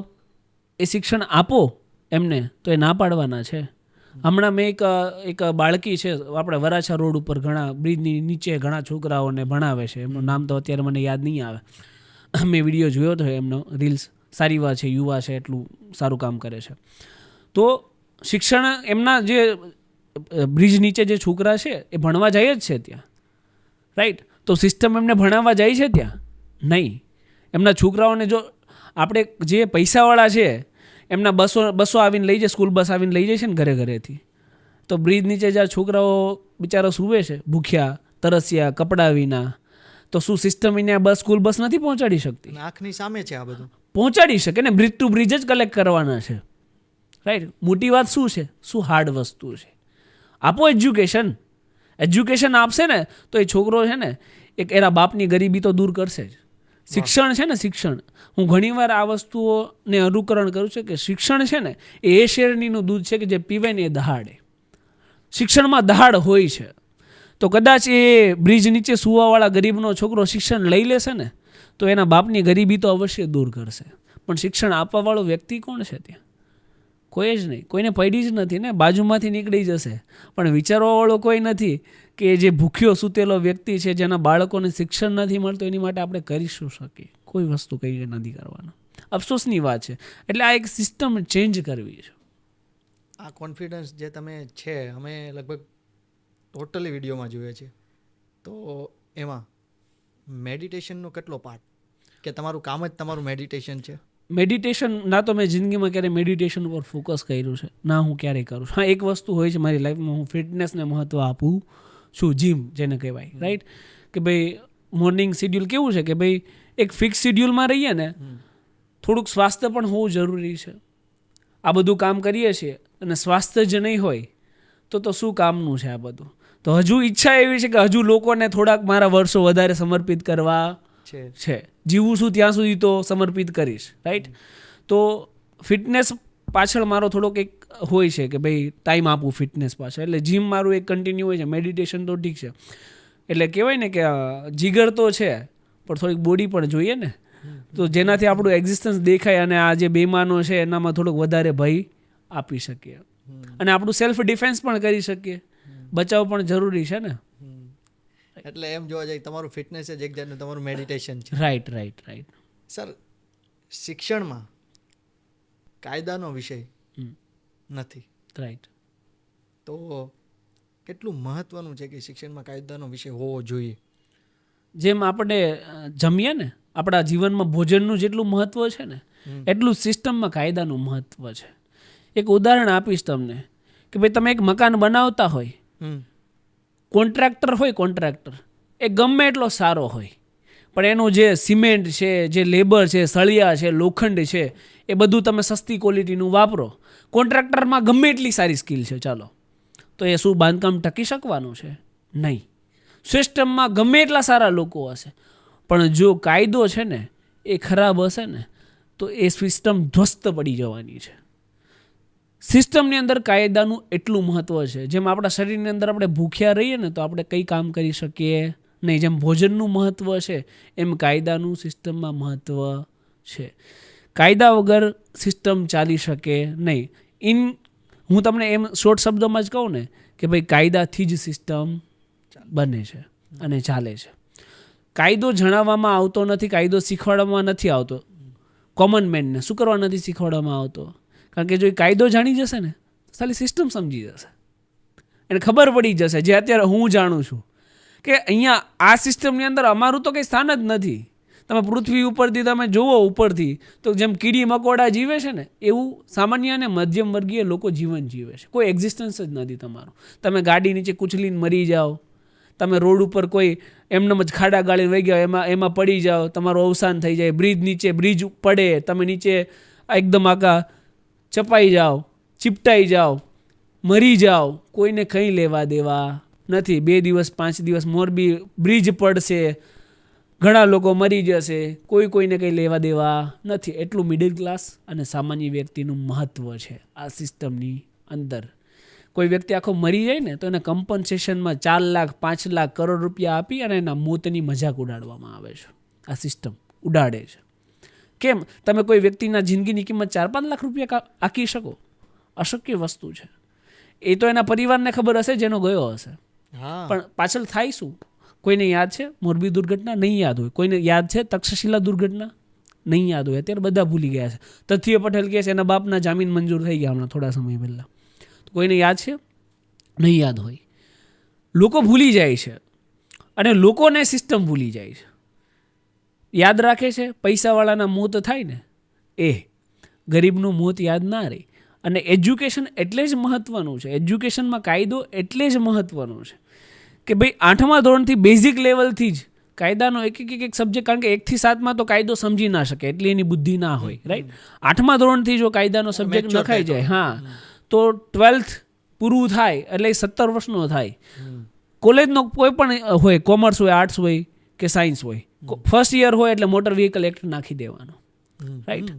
એ શિક્ષણ આપો એમને તો એ ના પાડવાના છે. હમણાં મેં એક બાળકી છે, આપણે વરાછા રોડ ઉપર ઘણા બ્રિજની નીચે ઘણા છોકરાઓને ભણાવે છે, એમનું નામ તો અત્યારે મને યાદ નહીં આવે. મેં વિડીયો જોયો હતો એમનો, રીલ્સ. સારી વાત છે, યુવા છે, એટલું સારું કામ કરે છે. તો શિક્ષણ એમના જે બ્રિજ નીચે જે છોકરા છે એ ભણવા જાય જ છે ત્યાં, રાઈટ? તો સિસ્ટમ એમને ભણાવવા જાય છે ત્યાં? નહીં. એમના છોકરાઓને જો આપણે જે પૈસાવાળા છે એમના બસો આવીને લઈ જાય, સ્કૂલ બસ આવીને લઈ જાય છે ને ઘરે ઘરેથી, તો બ્રિજ નીચે જ્યાં છોકરાઓ બિચારા સૂવે છે ભૂખ્યા, તરસ્યા, કપડાં વિના, તો શું સિસ્ટમ એને બસ, સ્કૂલ બસ નથી પહોંચાડી શકતી? આંખની સામે છે આ બધું. પહોંચાડી શકે ને, બ્રિજ ટુ બ્રિજ જ કલેક્ટ કરવાના છે, રાઈટ? મોટી વાત શું છે? શું હાર્ડ વસ્તુ છે? આપો એજ્યુકેશન. એજ્યુકેશન આપશે ને તો એ છોકરો છે ને એક એના બાપની ગરીબી તો દૂર કરશે જ. શિક્ષણ છે ને, શિક્ષણ, હું ઘણીવાર આ વસ્તુઓને અનુકરણ કરું છું કે શિક્ષણ છે ને એ શેરણીનું દૂધ છે કે જે પીવે ને એ દહાડે. શિક્ષણમાં દહાડ હોય છે. તો કદાચ એ બ્રિજ નીચે સુવાવાળા ગરીબનો છોકરો શિક્ષણ લઈ લેશે ને તો એના બાપની ગરીબી તો અવશ્ય દૂર કરશે. પણ શિક્ષણ આપવાવાળો વ્યક્તિ કોણ છે ત્યાં? કોઈ જ નહીં. કોઈને પડી જ નથી ને, બાજુમાંથી નીકળી જશે. પણ વિચારવાવાળો કોઈ નથી કે જે ભૂખ્યો સૂતેલો વ્યક્તિ છે, જેના બાળકોને શિક્ષણ નથી મળતું, એની માટે આપણે કરી શું શકીએ? કોઈ વસ્તુ કઈ નથી કરવાનું. અફસોસની વાત છે. એટલે આ એક સિસ્ટમ ચેન્જ કરવી છે. આ કોન્ફિડન્સ જે તમે છે અમે લગભગ ટોટલી વિડીયોમાં જોઈએ છે, તો એમાં મેડિટેશનનો કેટલો પાર્ટ, કે તમારું કામ જ તમારું મેડિટેશન છે? મેડિટેશન ના તો મેં જિંદગીમાં ક્યારેય મેડિટેશન ઉપર ફોકસ કર્યું છે, ના હું ક્યારેય કરું છું. હા, એક વસ્તુ હોય છે મારી લાઈફમાં, હું ફિટનેસને મહત્ત્વ આપું છું, જીમ જેને કહેવાય, રાઈટ? કે ભાઈ મોર્નિંગ શેડ્યુલ કેવું છે કે ભાઈ એક ફિક્સ શેડ્યુલમાં રહીએ ને, થોડુંક સ્વાસ્થ્ય પણ હોવું જરૂરી છે. આ બધું કામ કરીએ છીએ અને સ્વાસ્થ્ય જ નહીં હોય તો શું કામનું છે આ બધું? તો હજુ ઈચ્છા એવી છે કે હજુ લોકોને થોડાક મારા વર્ષો વધારે સમર્પિત કરવા છે. જીવું છું ત્યાં સુધી તો સમર્પિત કરીશ, રાઈટ? તો ફિટનેસ પાછળ મારો થોડોક એક હોય છે કે ભાઈ ટાઈમ આપું ફિટનેસ પાછળ. એટલે જીમ મારું એક કન્ટિન્યુ હોય છે. મેડિટેશન તો ઠીક છે, એટલે કહેવાય ને કે જીગર તો છે પણ થોડીક બોડી પણ જોઈએ ને, તો જેનાથી આપણું એક્ઝિસ્ટન્સ દેખાય અને આ જે બેમાનો છે એનામાં થોડોક વધારે ભય આપી શકીએ અને આપણું સેલ્ફ ડિફેન્સ પણ કરી શકીએ. બચાવ પણ જરૂરી છે ને. એટલે એમ જોવા જાય તમારું ફિટનેસ જ એક જાતનું તમારું મેડિટેશન છે. રાઈટ. સર, શિક્ષણમાં કાયદાનો વિષય નથી, રાઈટ. તો કેટલું મહત્વનું છે કે શિક્ષણમાં કાયદાનો વિષય હોવો જોઈએ? જેમ આપણે જમીએ ને, આપણા જીવનમાં ભોજનનું જેટલું મહત્વ છે ને, એટલું સિસ્ટમમાં કાયદાનું મહત્વ છે. એક ઉદાહરણ આપીશ તમને કે ભાઈ તમે એક મકાન બનાવતા હોય, કોન્ટ્રાક્ટર એ ગમે એટલો સારો હોય, પણ એનું જે સિમેન્ટ છે, જે લેબર છે, સળિયા છે, લોખંડ છે, એ બધું તમે સસ્તી ક્વોલિટીનું વાપરો. કોન્ટ્રાક્ટરમાં ગમે એટલી સારી સ્કિલ છે, ચાલો, તો એ શું બાંધકામ ટકી શકવાનું છે? નહીં. સિસ્ટમમાં ગમે એટલા સારા લોકો હશે, પણ જો કાયદો છે ને એ ખરાબ હશે ને તો એ સિસ્ટમ ધ્વસ્ત પડી જવાની છે. સિસ્ટમની અંદર કાયદાનું એટલું મહત્વ છે. જેમ આપણા શરીરની અંદર આપણે ભૂખ્યા રહીએ ને તો આપણે કંઈ કામ કરી શકીએ નહીં. જેમ ભોજનનું મહત્વ છે એમ કાયદાનું સિસ્ટમમાં મહત્વ છે. કાયદા વગર સિસ્ટમ ચાલી શકે નહીં. હું તમને એમ શોર્ટ શબ્દોમાં જ કહું ને કે ભાઈ કાયદાથી જ સિસ્ટમ બને છે અને ચાલે છે. કાયદો જણાવવામાં આવતો નથી, કાયદો શીખવાડવામાં નથી આવતો. કોમન મેનને શું કરવા નથી શીખવાડવામાં આવતો? કારણ કે જો એ કાયદો જાણી જશે ને તો ખાલી સિસ્ટમ સમજી જશે, એને ખબર પડી જશે, જે અત્યારે હું જાણું છું કે અહીંયા આ સિસ્ટમની અંદર અમારું તો કંઈ સ્થાન જ નથી. તમે પૃથ્વી ઉપરથી તમે જુઓ ઉપરથી તો જેમ કીડી મકોડા જીવે છે ને એવું સામાન્ય અને મધ્યમ વર્ગીય લોકો જીવન જીવે છે. કોઈ એક્ઝિસ્ટન્સ જ નથી તમારું. તમે ગાડી નીચે કૂચલીને મરી જાઓ, તમે રોડ ઉપર કોઈ એમનેમ જ ખાડા ગાળીને વહી ગયા એમાં પડી જાઓ, તમારું અવસાન થઈ જાય. બ્રિજ પડે, તમે નીચે એકદમ આખા ચપાઈ જાઓ, ચીપટાઈ જાઓ, મરી જાઓ, કોઈને કંઈ લેવા દેવા નથી. 2 દિવસ 5 દિવસ મોરબી બ્રિજ પડશે, ઘણા લોકો મરી જશે, કોઈને કંઈ લેવા દેવા નથી. એટલું મિડલ ક્લાસ અને સામાન્ય વ્યક્તિનું મહત્વ છે આ સિસ્ટમની અંદર. કોઈ વ્યક્તિ આખો મરી જાય ને તો એને કમ્પન્સેશનમાં 4 લાખ 5 લાખ કરોડ રૂપિયા આપી અને એના મોતની મજાક ઉડાડવામાં આવે છે. આ સિસ્ટમ ઉડાડે છે. કેમ? તમે કોઈ વ્યક્તિના જિંદગીની કિંમત 4-5 લાખ રૂપિયા આંકી શકો? અશક્ય વસ્તુ છે. એ તો એના પરિવારને ખબર હશે જેનો ગયો હશે, પણ પાછળ થાય શું? કોઈને યાદ છે મોરબી દુર્ઘટના? નહીં યાદ હોય. કોઈને યાદ છે તક્ષશિલા દુર્ઘટના? નહીં યાદ હોય. અત્યારે બધા ભૂલી ગયા છે. તથ્ય પટેલ કેસ, એના બાપના જામીન મંજૂર થઈ ગયા હમણાં થોડા સમય પહેલાં. કોઈને યાદ છે? નહીં યાદ હોય. લોકો ભૂલી જાય છે અને લોકોને સિસ્ટમ ભૂલી જાય છે. યાદ રાખે છે પૈસાવાળાના મોત થાય ને એ, ગરીબનું મોત યાદ ના રહે. અને એજ્યુકેશન એટલે જ મહત્વનું છે. એજ્યુકેશનમાં કાયદો એટલે જ મહત્વનું છે કે ભાઈ 8મા ધોરણથી બેઝિક લેવલથી જ કાયદાનો એક સબ્જેક્ટ, કારણ કે 1 થી 7માં તો કાયદો સમજી ના શકે એટલી એની બુદ્ધિ ના હોય, રાઈટ? 8મા ધોરણથી જો કાયદાનો સબ્જેક્ટ નખાઈ જાય, હા, તો 12th પૂરું થાય એટલે 17 વર્ષનો થાય. કોલેજનો કોઈ પણ હોય, કોમર્સ હોય, આર્ટ્સ હોય કે સાયન્સ હોય, ફર્સ્ટ યર હોય એટલે મોટર વ્હીકલ એક્ટ નાખી દેવાનો, રાઈટ?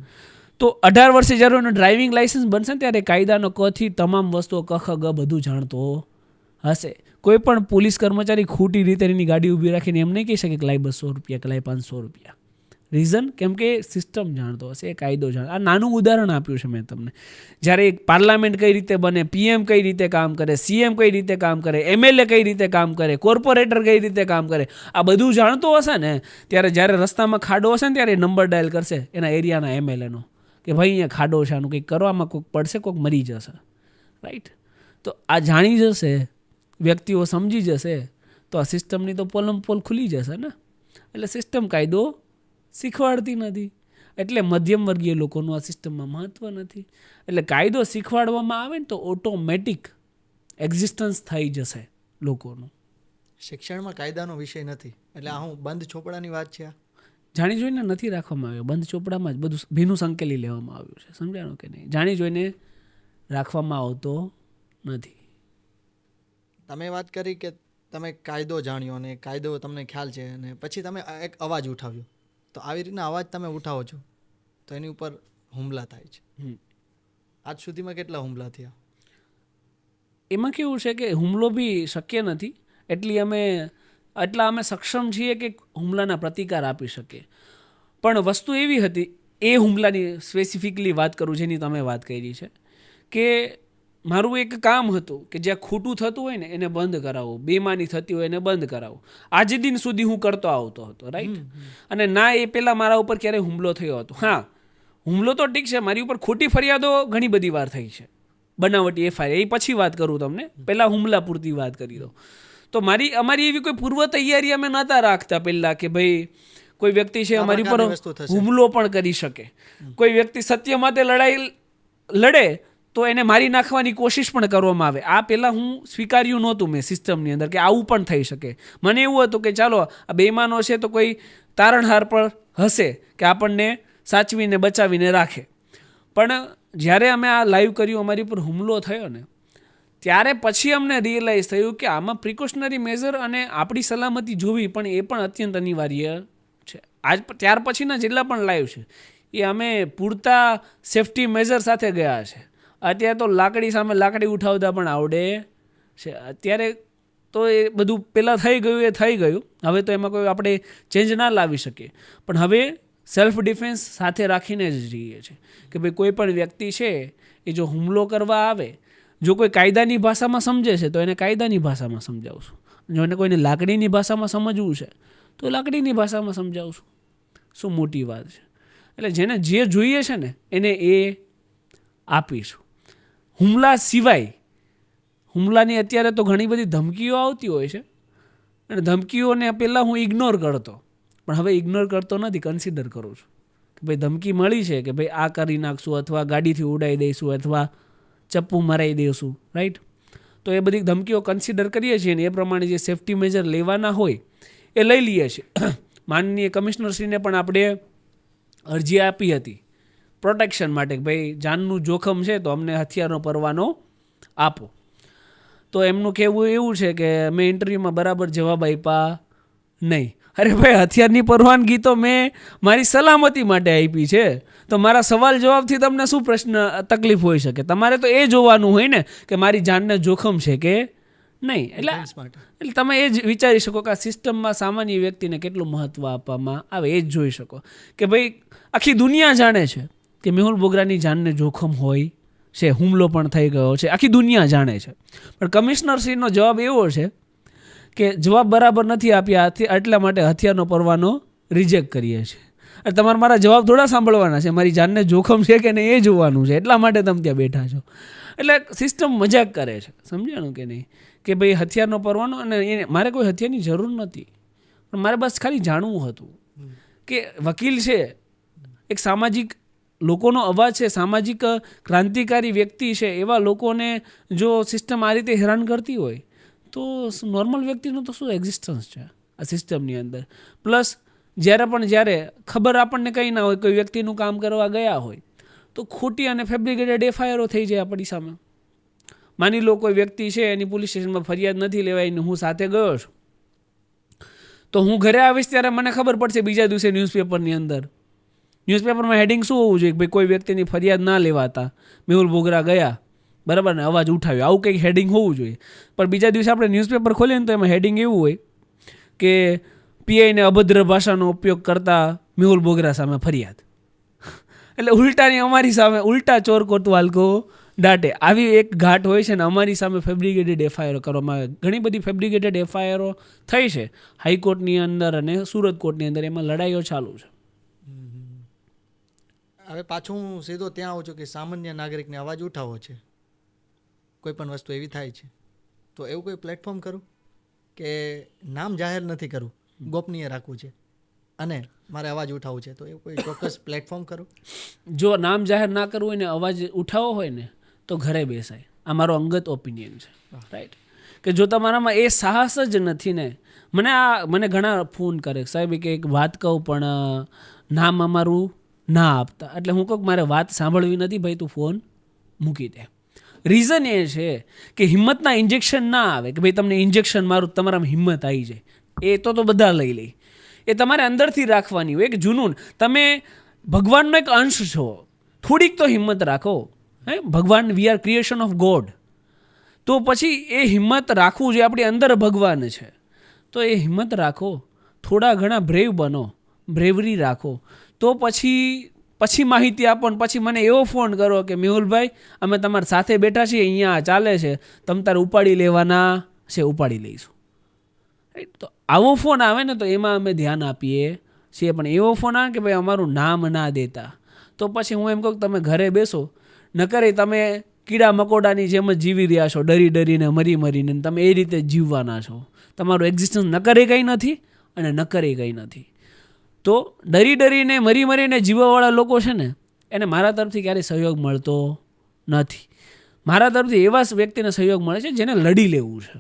તો 18 વર્ષે જ્યારે એનું ડ્રાઇવિંગ લાઇસન્સ બનશે ત્યારે કાયદાનો ક થી તમામ વસ્તુઓ ક ખ ગ બધું જાણતો હશે. કોઈ પણ પોલીસ કર્મચારી ખોટી રીતે એની ગાડી ઊભી રાખીને એમ નહીં કહી શકે કે લાય 200 રૂપિયા કે લાય 500 રૂપિયા, રીઝન કેમ કે સિસ્ટમ જાણતો હશે, એ કાયદો જાણતો. આ નાનું ઉદાહરણ આપ્યું છે મેં તમને. જ્યારે એક પાર્લામેન્ટ કઈ રીતે બને, પીએમ કઈ રીતે કામ કરે, સીએમ કઈ રીતે કામ કરે, એમએલએ કઈ રીતે કામ કરે, કોર્પોરેટર કઈ રીતે કામ કરે, આ બધું જાણતો હશે ને ત્યારે જ્યારે રસ્તામાં ખાડો હશે ને ત્યારે નંબર ડાયલ કરશે એના એરિયાના એમએલએનો કે ભાઈ અહીંયા ખાડો છે, આનું કંઈક કરવામાં કોઈક પડશે, કોઈક મરી જશે. રાઈટ? તો આ જાણી જશે, વ્યક્તિઓ સમજી જશે તો આ સિસ્ટમની તો પોલમ પોલ ખુલી જશે ને. એટલે સિસ્ટમ કાયદો શીખવાડતી નથી, એટલે મધ્યમ વર્ગીય લોકોનું આ સિસ્ટમમાં મહત્ત્વ નથી. એટલે કાયદો શીખવાડવામાં આવે ને તો ઓટોમેટિક એક્ઝિસ્ટન્સ થઈ જશે લોકોનું. શિક્ષણમાં કાયદાનો વિષય નથી એટલે આ હું બંધ ચોપડાની વાત છે. આ જાણી જોઈને નથી રાખવામાં આવ્યો, બંધ ચોપડામાં જ બધું ભીનું સંકેલી લેવામાં આવ્યું છે. સમજાણું કે નહીં? જાણી જોઈને રાખવામાં આવતો નથી. તમે વાત કરી કે તમે કાયદો જાણ્યો અને કાયદો તમને ખ્યાલ છે અને પછી તમે એક અવાજ ઉઠાવ્યો, તો આવી રીતના અવાજ તમે ઉઠાવો છો તો એની ઉપર હુમલા થાય છે. આજ સુધીમાં કેટલા હુમલા થયા? એમાં કેવું છે કે હુમલો બી શક્ય નથી, એટલા અમે સક્ષમ છીએ કે હુમલાના પ્રતિકાર આપી શકીએ. પણ વસ્તુ એવી હતી, એ હુમલાની સ્પેસિફિકલી વાત કરું જેની તમે વાત કરી છે, કે મારું એક કામ હતું કે જ્યાં ખોટું થતું હોય ને એને બંધ કરાવવું, બેમાની થતી હોય એને બંધ કરાવવું. આજે દિન સુધી હું કરતો આવતો હતો. રાઈટ? અને ના એ પહેલાં મારા ઉપર ક્યારેય હુમલો થયો હતો. હા, હુમલો તો ઠીક છે, મારી ઉપર ખોટી ફરિયાદો ઘણી બધી વાર થઈ છે, બનાવટી એફઆઈઆર, એ પછી વાત કરું તમને, પહેલાં હુમલા પૂરતી વાત કરી દો. તો અમારી એવી કોઈ પૂર્વ તૈયારી અમે નહોતા રાખતા પહેલાં કે ભાઈ કોઈ વ્યક્તિ છે અમારી ઉપર હુમલો પણ કરી શકે, કોઈ વ્યક્તિ સત્ય માટે લડાઈ લડે તો એને મારી નાખવાની કોશિશ પણ કરવામાં આવે. આ પહેલાં હું સ્વીકાર્યું નહોતું મેં સિસ્ટમની અંદર કે આવું પણ થઈ શકે. મને એવું હતું કે ચાલો આ બેમાનો છે તો કોઈ તારણહાર પર હશે કે આપણને સાચવીને બચાવીને રાખે. પણ જ્યારે અમે આ લાઈવ કર્યું, અમારી ઉપર હુમલો થયો ને ત્યારે પછી અમને રિયલાઇઝ થયું કે આમાં પ્રિકોશનરી મેઝર અને આપણી સલામતી જોવી પણ એ પણ અત્યંત અનિવાર્ય છે. ત્યાર પછીના જેટલા પણ લાઈવ છે એ અમે પૂરતા સેફટી મેઝર સાથે ગયા છે. અત્યારે તો લાકડી સામે લાકડી ઉઠાવતા પણ આવડે છે. અત્યારે તો એ બધું પહેલાં થઈ ગયું એ થઈ ગયું, હવે તો એમાં કોઈ આપણે ચેન્જ ના લાવી શકીએ. પણ હવે સેલ્ફ ડિફેન્સ સાથે રાખીને જ રહીએ છીએ કે ભાઈ કોઈ પણ વ્યક્તિ છે એ જો હુમલો કરવા આવે, જો કોઈ કાયદાની ભાષામાં સમજે છે તો એને કાયદાની ભાષામાં સમજાવશું, જો એને કોઈને લાકડીની ભાષામાં સમજવું છે તો લાકડીની ભાષામાં સમજાવશું. શું મોટી વાત છે? એટલે જેને જે જોઈએ છે ને એને એ આપીશું. હુમલા સિવાય, હુમલાની અત્યારે તો ઘણી બધી ધમકીઓ આવતી હોય છે અને ધમકીઓને પહેલાં હું ઇગ્નોર કરતો, પણ હવે ઇગ્નોર કરતો નથી, કન્સિડર કરું છું કે ભાઈ ધમકી મળી છે કે ભાઈ આ કરી નાખશું અથવા ગાડીથી ઉડાવી દઈશું અથવા ચપ્પુ મરાવી દઈશું. રાઈટ? તો એ બધી ધમકીઓ કન્સિડર કરીએ છીએ ને એ પ્રમાણે જે સેફટી મેજર લેવાના હોય એ લઈ લઈએ છીએ. માનનીય કમિશનરશ્રીને પણ આપણે અરજી આપી હતી પ્રોટેક્શન માટે કે ભાઈ જાનનું જોખમ છે તો અમને હથિયારનો પરવાનો આપો. તો એમનું કહેવું એવું છે કે મેં ઇન્ટરવ્યૂમાં બરાબર જવાબ આપ્યા નહીં. અરે ભાઈ, હથિયારની પરવાનગી તો મેં મારી સલામતી માટે આપી છે, તો મારા સવાલ જવાબથી તમને શું પ્રશ્ન તકલીફ હોઈ શકે? તમારે તો એ જોવાનું હોય ને કે મારી જાનને જોખમ છે કે નહીં. એટલે તમે એ જ વિચારી શકો કે આ સિસ્ટમમાં સામાન્ય વ્યક્તિને કેટલું મહત્ત્વ આપવામાં આવે, એ જ જોઈ શકો કે ભાઈ આખી દુનિયા જાણે છે કે મેહુલ બોગરાની જાનને જોખમ હોય છે, હુમલો પણ થઈ ગયો છે, આખી દુનિયા જાણે છે. પણ કમિશનરશ્રીનો જવાબ એવો છે કે જવાબ બરાબર નથી આપ્યા, એટલા માટે હથિયારનો પરવાનો રિજેક્ટ કરીએ છીએ. એટલે તમારે મારા જવાબ થોડા સાંભળવાના છે, મારી જાનને જોખમ છે કે નહીં એ જોવાનું છે, એટલા માટે તમે ત્યાં બેઠા છો. એટલે સિસ્ટમ મજાક કરે છે, સમજાણું કે નહીં? કે ભાઈ હથિયારનો પરવાનો, અને મારે કોઈ હથિયારની જરૂર નથી, પણ મારે બસ ખાલી જાણવું હતું કે વકીલ છે, એક સામાજિક લોકોનો અવાજ છે, સામાજિક ક્રાંતિકારી વ્યક્તિ છે, એવા લોકોને જો સિસ્ટમ આ રીતે હેરાન કરતી હોય તો નોર્મલ વ્યક્તિનું તો શું એક્ઝિસ્ટન્સ છે આ સિસ્ટમની અંદર. પ્લસ જ્યારે ખબર આપણને કંઈ ના હોય, કોઈ વ્યક્તિનું કામ કરવા ગયા હોય તો ખોટી અને ફેબ્રિકેટેડ એફઆઈઆરો થઈ જાય આપણી સામે. માની લો કોઈ વ્યક્તિ છે એની પોલીસ સ્ટેશનમાં ફરિયાદ નથી લેવાય ને હું સાથે ગયો છું, તો હું ઘરે આવીશ ત્યારે મને ખબર પડશે બીજા દિવસે ન્યૂઝપેપરની અંદર, ન્યૂઝપેપરમાં હેડિંગ શું હોવું જોઈએ? ભાઈ કોઈ વ્યક્તિની ફરિયાદ ના લેવાતા મેહુલ બોગરા ગયા, બરાબર ને, અવાજ ઉઠાવ્યો, આવું કંઈક હેડિંગ હોવું જોઈએ. પણ બીજા દિવસે આપણે ન્યૂઝપેપર ખોલીએ ને તો એમાં હેડિંગ એવું હોય કે પીઆઈને અભદ્ર ભાષાનો ઉપયોગ કરતા મેહુલ બોગરા સામે ફરિયાદ. એટલે ઉલટાની અમારી સામે ઉલટા ચોર કોતવાલ કો દાટે, આવી એક ઘાટ હોય છે ને અમારી સામે ફેબ્રિકેટેડ એફઆઈઆર કરવામાં આવે. ઘણી બધી ફેબ્રિકેટેડ એફઆઈઆરો થઈ છે હાઈકોર્ટની અંદર અને સુરત કોર્ટની અંદર, એમાં લડાઈઓ ચાલુ છે. હવે પાછું હું સીધો ત્યાં આવું છું કે સામાન્ય નાગરિકને અવાજ ઉઠાવવો છે, કોઈ પણ વસ્તુ એવી થાય છે તો એવું કોઈ પ્લેટફોર્મ કરું કે નામ જાહેર નથી કરવું, ગોપનીય રાખવું છે અને મારે અવાજ ઉઠાવવું છે, તો એવું કોઈ ચોક્કસ પ્લેટફોર્મ કરું? જો નામ જાહેર ના કરવું હોય ને અવાજ ઉઠાવવો હોય ને તો ઘરે બેસાય. આ મારો અંગત ઓપિનિયન છે, રાઈટ? કે જો તમારામાં એ સાહસ જ નથી ને, મને ઘણા ફોન કરે, સાહેબ કે એક વાત કહું પણ નામ અમારું ના આપતા. એટલે હું કહું મારે વાત સાંભળવી નથી ભાઈ, તું ફોન મૂકી દે. રીઝન એ છે કે હિંમતના ઇન્જેક્શન ના આવે કે ભાઈ તમને ઇન્જેક્શન મારું તમારામાં હિંમત આવી જાય, એ તો બધા લઈ લે. એ તમારે અંદરથી રાખવાની હોય એક જુનૂન. તમે ભગવાનનો એક અંશ છો, થોડીક તો હિંમત રાખો. ભગવાન, we are creation of God. તો પછી એ હિંમત રાખવું જે આપણી અંદર ભગવાન છે, તો એ હિંમત રાખો, થોડા ઘણા બ્રેવ બનો, બ્રેવરી રાખો. તો પછી માહિતી આપો ને પછી મને એવો ફોન કરો કે મેહુલભાઈ અમે તમારી સાથે બેઠા છીએ, અહીંયા ચાલે છે, તમ તારે ઉપાડી લેવાના છે, ઉપાડી લઈશું. રાઈટ? તો આવો ફોન આવે ને તો એમાં અમે ધ્યાન આપીએ છીએ. પણ એવો ફોન આવે કે ભાઈ અમારું નામ ના દેતા, તો પછી હું એમ કહું તમે ઘરે બેસો, નકરે તમે કીડા મકોડાની જેમ જ જીવી રહ્યા છો, ડરી ડરીને મરી મરીને. તમે એ રીતે જીવવાના છો, તમારું એક્ઝિસ્ટન્સ નકરે કંઈ નથી અને નકરે કંઈ નથી. તો ડરી ડરીને મરી મરીને જીવવાવાળા લોકો છે ને, એને મારા તરફથી ક્યારેય સહયોગ મળતો નથી. મારા તરફથી એવા વ્યક્તિને સહયોગ મળે છે જેને લડી લેવું છે.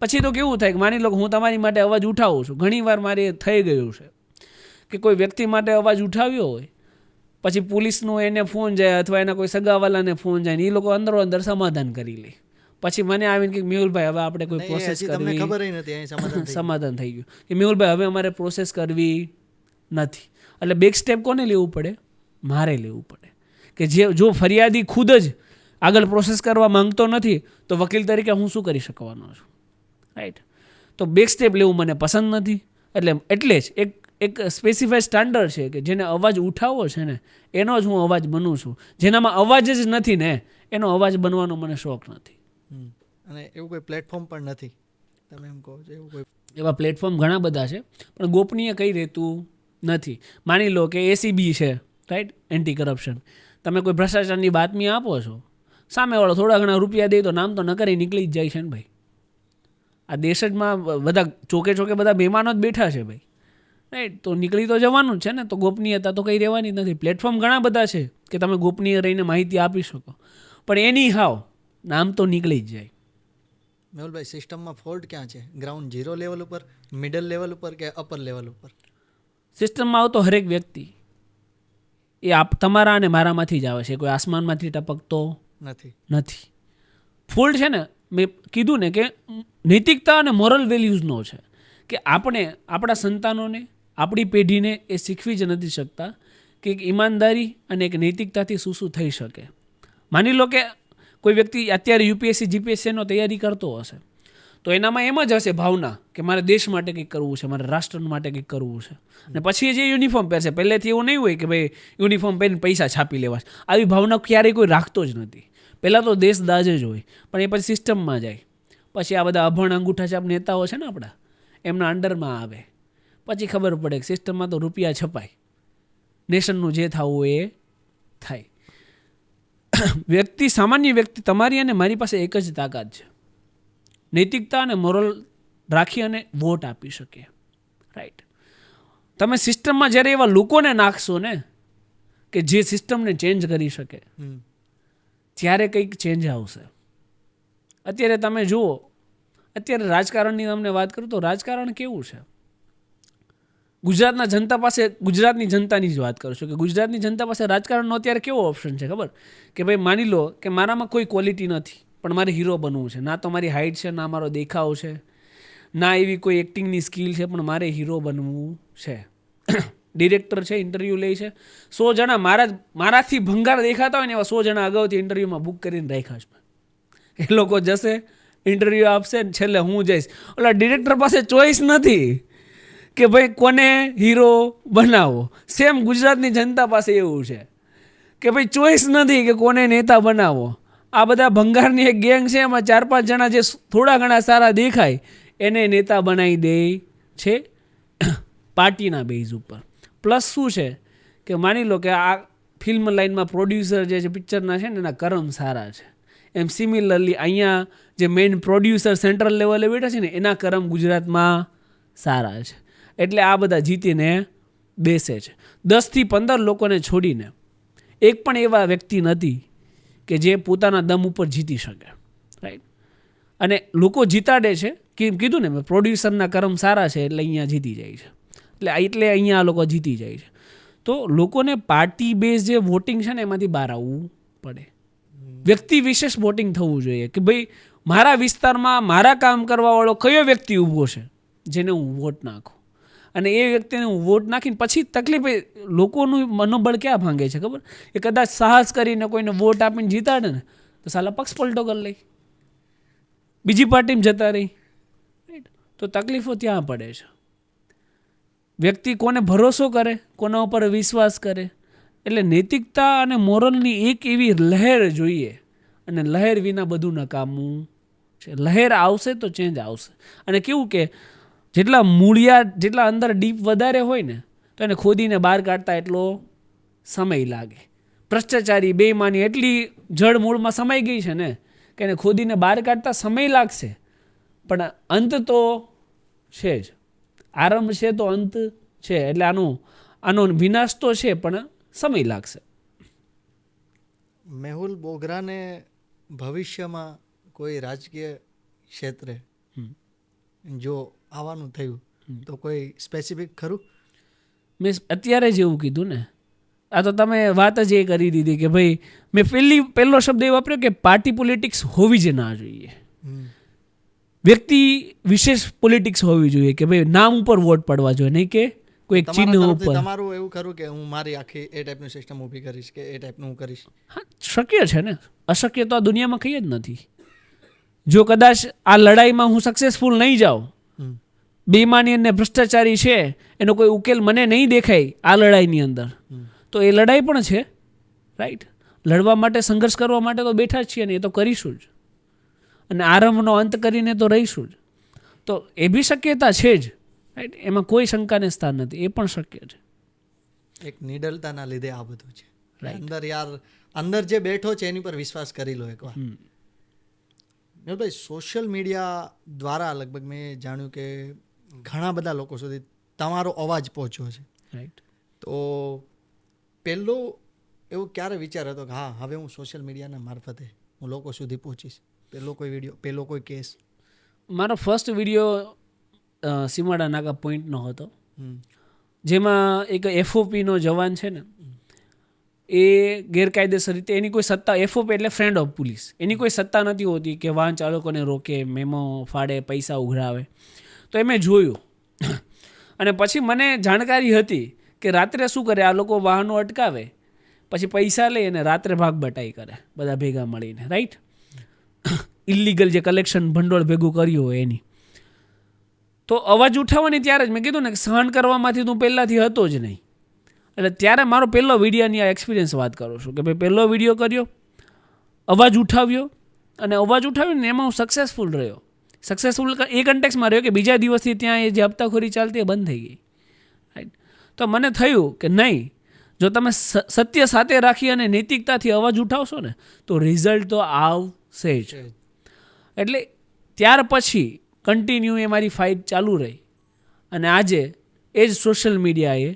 પછી તો કેવું થાય કે માની લો હું તમારી માટે અવાજ ઉઠાવું છું, ઘણીવાર મારે થઈ ગયું છે કે કોઈ વ્યક્તિ માટે અવાજ ઉઠાવ્યો હોય, પછી પોલીસનો એને ફોન જાય અથવા એના કોઈ સગાવાલાને ફોન જાય ને એ લોકો અંદરો અંદર સમાધાન કરી લે. પછી મને આવીને કે મેહુલભાઈ હવે આપણે કોઈ પ્રોસેસ કરવી, સમાધાન થઈ ગયું કે મેહુલભાઈ હવે અમારે પ્રોસેસ કરવી નથી. એટલે બેક સ્ટેપ કોને લેવું પડે? મારે લેવું પડે. કે જો ફરિયાદી ખુદ જ આગળ પ્રોસેસ કરવા માંગતો નથી તો વકીલ તરીકે હું શું કરી શકવાનો છું? રાઈટ? તો બેક સ્ટેપ લેવું મને પસંદ નથી. એટલે જ એક સ્પેસિફાઈડ સ્ટાન્ડર્ડ છે કે જેને અવાજ ઉઠાવવો છે ને એનો જ હું અવાજ બનું છું. જેનામાં અવાજ જ નથી ને એનો અવાજ બનવાનો મને શોખ નથી. અને એવું કોઈ પ્લેટફોર્મ પણ નથી, તમે એમ કહો છો? એવું કોઈ એવા પ્લેટફોર્મ ઘણા બધા છે પણ ગોપનીય કંઈ રહેતું નથી. માની લો કે એસીબી છે, રાઈટ, એન્ટી કરપ્શન, તમે કોઈ ભ્રષ્ટાચારની બાતમી આપો છો, સામેવાળો થોડા ઘણા રૂપિયા દે તો નામ તો નકરે નીકળી જ જાય છે ને ભાઈ. આ દેશમાં બધા ચોકે ચોકે બધા મહેમાનો જ બેઠા છે ભાઈ, રાઈટ? તો નીકળી તો જવાનું જ છે ને. તો ગોપનીયતા તો કંઈ રહેવાની જ નથી. પ્લેટફોર્મ ઘણા બધા છે કે તમે ગોપનીય રહીને માહિતી આપી શકો, પણ એની નામ તો નીકળી જ જાય. મેહુલભાઈ, સિસ્ટમમાં ફોલ્ટ ક્યાં છે? ગ્રાઉન્ડ ઝીરો લેવલ ઉપર, મિડલ લેવલ ઉપર કે અપર લેવલ ઉપર? સિસ્ટમમાં આવતો હરેક વ્યક્તિ એ તમારા અને મારામાંથી જ આવે છે, કોઈ આસમાનમાંથી ટપકતો નથી. ફોલ્ટ છે ને, મેં કીધું ને કે નૈતિકતા અને મોરલ વેલ્યુઝનો છે કે આપણે આપણા સંતાનોને, આપણી પેઢીને એ શીખવી જ નથી શકતા કે એક ઈમાનદારી અને એક નૈતિકતાથી શું થઈ શકે. માની લો કે કોઈ વ્યક્તિ અત્યારે યુપીએસસી જીપીએસસીનો તૈયારી કરતો હશે તો એનામાં એમ જ હશે ભાવના કે મારે દેશ માટે કંઈક કરવું છે, મારે રાષ્ટ્ર માટે કંઈક કરવું છે. અને પછી જે યુનિફોર્મ પહેરશે, પહેલેથી એવું નહીં હોય કે ભાઈ યુનિફોર્મ પહેરીને પૈસા છાપી લેવા છે. આવી ભાવના ક્યારેય કોઈ રાખતો જ નથી. પહેલાં તો દેશ દાજ જ હોય, પણ એ પછી સિસ્ટમમાં જાય, પછી આ બધા અભણ અંગૂઠા છાપ નેતાઓ છે ને આપણા, એમના અંડરમાં આવે, પછી ખબર પડે કે સિસ્ટમમાં તો રૂપિયા છપાય, નેશનનું જે થવું એ થાય. સામાન્ય વ્યક્તિ તમારી અને મારી પાસે એક જ તાકાત છે, નૈતિકતા અને મોરલ રાખી અને વોટ આપી શકે. રાઈટ? તમે સિસ્ટમમાં જ્યારે એવા લોકોને નાખશો ને કે જે સિસ્ટમને ચેન્જ કરી શકે, ત્યારે કંઈક ચેન્જ આવશે. અત્યારે તમે જુઓ, અત્યારે રાજકારણની તમને વાત કરું તો રાજકારણ કેવું છે? ગુજરાતના જનતા પાસે, ગુજરાતની જનતાની જ વાત કરું છું કે ગુજરાતની જનતા પાસે રાજકારણનો અત્યારે કેવો ઓપ્શન છે ખબર? કે ભાઈ માની લો કે મારામાં કોઈ ક્વોલિટી નથી પણ મારે હીરો બનવું છે, ના તો મારી હાઇટ છે, ના મારો દેખાવ છે, ના એવી કોઈ એક્ટિંગની સ્કિલ છે, પણ મારે હીરો બનવું છે. ડિરેક્ટર છે, ઇન્ટરવ્યૂ લે છે, 100 જણા મારાથી ભંગાર દેખાતા હોય ને એવા 100 જણા અગાઉથી ઇન્ટરવ્યૂમાં બુક કરીને રાખ્યા છે. એ લોકો જશે, ઇન્ટરવ્યૂ આપશે ને છેલ્લે હું જઈશ. ઓલા ડિરેક્ટર પાસે ચોઈસ નથી કે ભાઈ કોને હીરો બનાવો. સેમ ગુજરાતની જનતા પાસે એવું છે કે ભાઈ ચોઈસ નથી કે કોને નેતા બનાવો. આ બધા ભંગારની એક ગેંગ છે, એમાં 4-5 જણા જે થોડા ઘણા સારા દેખાય એને નેતા બનાવી દે છે પાર્ટીના બેઝ ઉપર. પ્લસ શું છે કે માની લો કે આ ફિલ્મ લાઇનમાં પ્રોડ્યુસર જે છે પિક્ચરના છે ને એના કરમ સારા છે, એમ સિમિલરલી અહીંયા જે મેઇન પ્રોડ્યુસર સેન્ટ્રલ લેવલે બેઠા છે ને એના કરમ ગુજરાતમાં સારા છે. એટલે આ બધા જીતીને બેસે છે. 10થી 15 લોકોને છોડીને એક પણ એવા વ્યક્તિ નથી કે જે પોતાના દમ ઉપર જીતી શકે, રાઈટ. અને લોકો જીતાડે છે કે કીધું ને મેં, પ્રોડ્યુસરના કરમ સારા છે એટલે અહીંયા જીતી જાય છે, એટલે અહીંયા આ લોકો જીતી જાય છે. તો લોકોને પાર્ટી બેઝ જે વોટિંગ છે ને એમાંથી બહાર આવવું પડે. વ્યક્તિ વિશેષ વોટિંગ થવું જોઈએ કે ભાઈ મારા વિસ્તારમાં મારા કામ કરવાવાળો કયો વ્યક્તિ ઊભો છે જેને હું વોટ નાખું, અને એ વ્યક્તિને હું વોટ નાખીને પછી તકલીફ લોકોનું મનોબળ ક્યાં ભાંગે છે ખબર? એ કદાચ સાહસ કરીને કોઈને વોટ આપીને જીતાડે ને તો સાલા પક્ષ પલટો કરી લઈ, બીજી પાર્ટીમાં જતા રહી, રાઈટ. તો તકલીફો ત્યાં પડે છે. વ્યક્તિ કોને ભરોસો કરે, કોના ઉપર વિશ્વાસ કરે. એટલે નૈતિકતા અને મોરલની એક એવી લહેર જોઈએ, અને લહેર વિના બધું નકામું છે. લહેર આવશે તો ચેન્જ આવશે. અને કેવું કે જેટલા મૂળિયા, જેટલા અંદર ડીપ વધારે હોય ને તો એને ખોદીને બહાર કાઢતા એટલો સમય લાગે. ભ્રષ્ટાચારી, બેઈમાની એટલી જળ મૂળમાં સમાઈ ગઈ છે ને કે એને ખોદીને બહાર કાઢતા સમય લાગશે, પણ અંત તો છે જ. આરંભ છે તો અંત છે. એટલે આનો વિનાશ તો છે પણ સમય લાગશે. મેહુલ બોગરાને ભવિષ્યમાં કોઈ રાજકીય ક્ષેત્રે જો આવવાનું થયું તો કોઈ સ્પેસિફિક ખરું? મેં અત્યારે જ એવું કીધું ને, આ તો તમે વાત જ એ કરી દીધી કે ભાઈ મેં પહેલો શબ્દ એ વાપર્યો કે પાર્ટી પોલિટિક્સ હોવી જ ના જોઈએ. વ્યક્તિ વિશેષ પોલિટિક્સ હોવી જોઈએ કે ભાઈ નામ ઉપર વોટ પડવા જોઈએ, નહીં કે કોઈ એક ચિહ્ન ઉપર. તમારું એવું ખરું કે હું મારી આખી એ ટાઈપની સિસ્ટમ ઊભી કરીશ કે એ ટાઈપનું હું કરીશ? હા, શક્ય છે ને. અશક્ય તો આ દુનિયામાં કંઈ જ નથી. જો કદાચ આ લડાઈમાં હું સક્સેસફુલ નહીં જાઉં, બેઈમાની અને ભ્રષ્ટાચારી છે એનો કોઈ ઉકેલ મને નહીં દેખાય આ લડાઈની અંદર, તો એ લડાઈ પણ છે, રાઈટ. લડવા માટે, સંઘર્ષ કરવા માટે તો બેઠા જ છીએ ને, એ તો કરીશું જ. અને આરંભનો અંત કરીને તો રહીશું જ. તો એ બી શક્યતા છે જ, રાઈટ. એમાં કોઈ શંકાને સ્થાન નથી, એ પણ શક્ય છે. એક નિડરતાના લીધે આ બધું છે. અંદર જે બેઠો છે એની પર વિશ્વાસ કરી લો એકવાર. ભાઈ, સોશિયલ મીડિયા દ્વારા લગભગ મેં જાણ્યું કે ઘણા બધા લોકો સુધી તમારો અવાજ પહોંચ્યો છે, રાઈટ. તો પહેલો એવો ક્યારે વિચાર હતો કે હા હવે હું સોશિયલ મીડિયાના મારફતે હું લોકો સુધી પહોંચીશ? પહેલો કોઈ વિડીયો, પહેલો કોઈ કેસ? મારો ફર્સ્ટ વિડીયો સીમાડા નાકા પોઈન્ટનો હતો, જેમાં એક FOPનો જવાન છે ને, એ ગેરકાયદેસર રીતે એની કોઈ સત્તા, FOP એટલે ફ્રેન્ડ ઓફ પોલીસ, એની કોઈ સત્તા નથી હોતી કે વાહન ચાલકોને રોકે, મેમો ફાડે, પૈસા ઉઘરાવે. તો એ મેં જોયું અને પછી મને જાણકારી હતી કે રાત્રે શું કરે આ લોકો, વાહનો અટકાવે, પછી પૈસા લે અને રાત્રે ભાગ બટાઈ કરે બધા ભેગા મળીને, રાઈટ. ઇલીગલ જે કલેક્શન ભંડોળ ભેગું કર્યું હોય એની. તો અવાજ ઉઠાવવાની ત્યારે જ મેં કીધું ને કે સહન કરવામાંથી હું પહેલાંથી હતો જ નહીં. એટલે ત્યારે મારો પહેલો વિડીયોની આ એક્સપિરિયન્સ વાત કરું છું કે ભાઈ પહેલો વિડીયો કર્યો, અવાજ ઉઠાવ્યો, અને અવાજ ઉઠાવ્યો ને એમાં હું સક્સેસફુલ રહ્યો. સક્સેસફુલ એ કન્ટેક્સમાં રહ્યો કે બીજા દિવસથી ત્યાં એ જે હપ્તાખોરી ચાલતી એ બંધ થઈ ગઈ, રાઈટ. તો મને થયું કે નહીં, જો તમે સત્ય સાથે રાખી અને નૈતિકતાથી અવાજ ઉઠાવશો ને તો રિઝલ્ટ તો આવશે જ. એટલે ત્યાર પછી કન્ટિન્યુ એ મારી ફાઇટ ચાલુ રહી, અને આજે એ જ સોશિયલ મીડિયાએ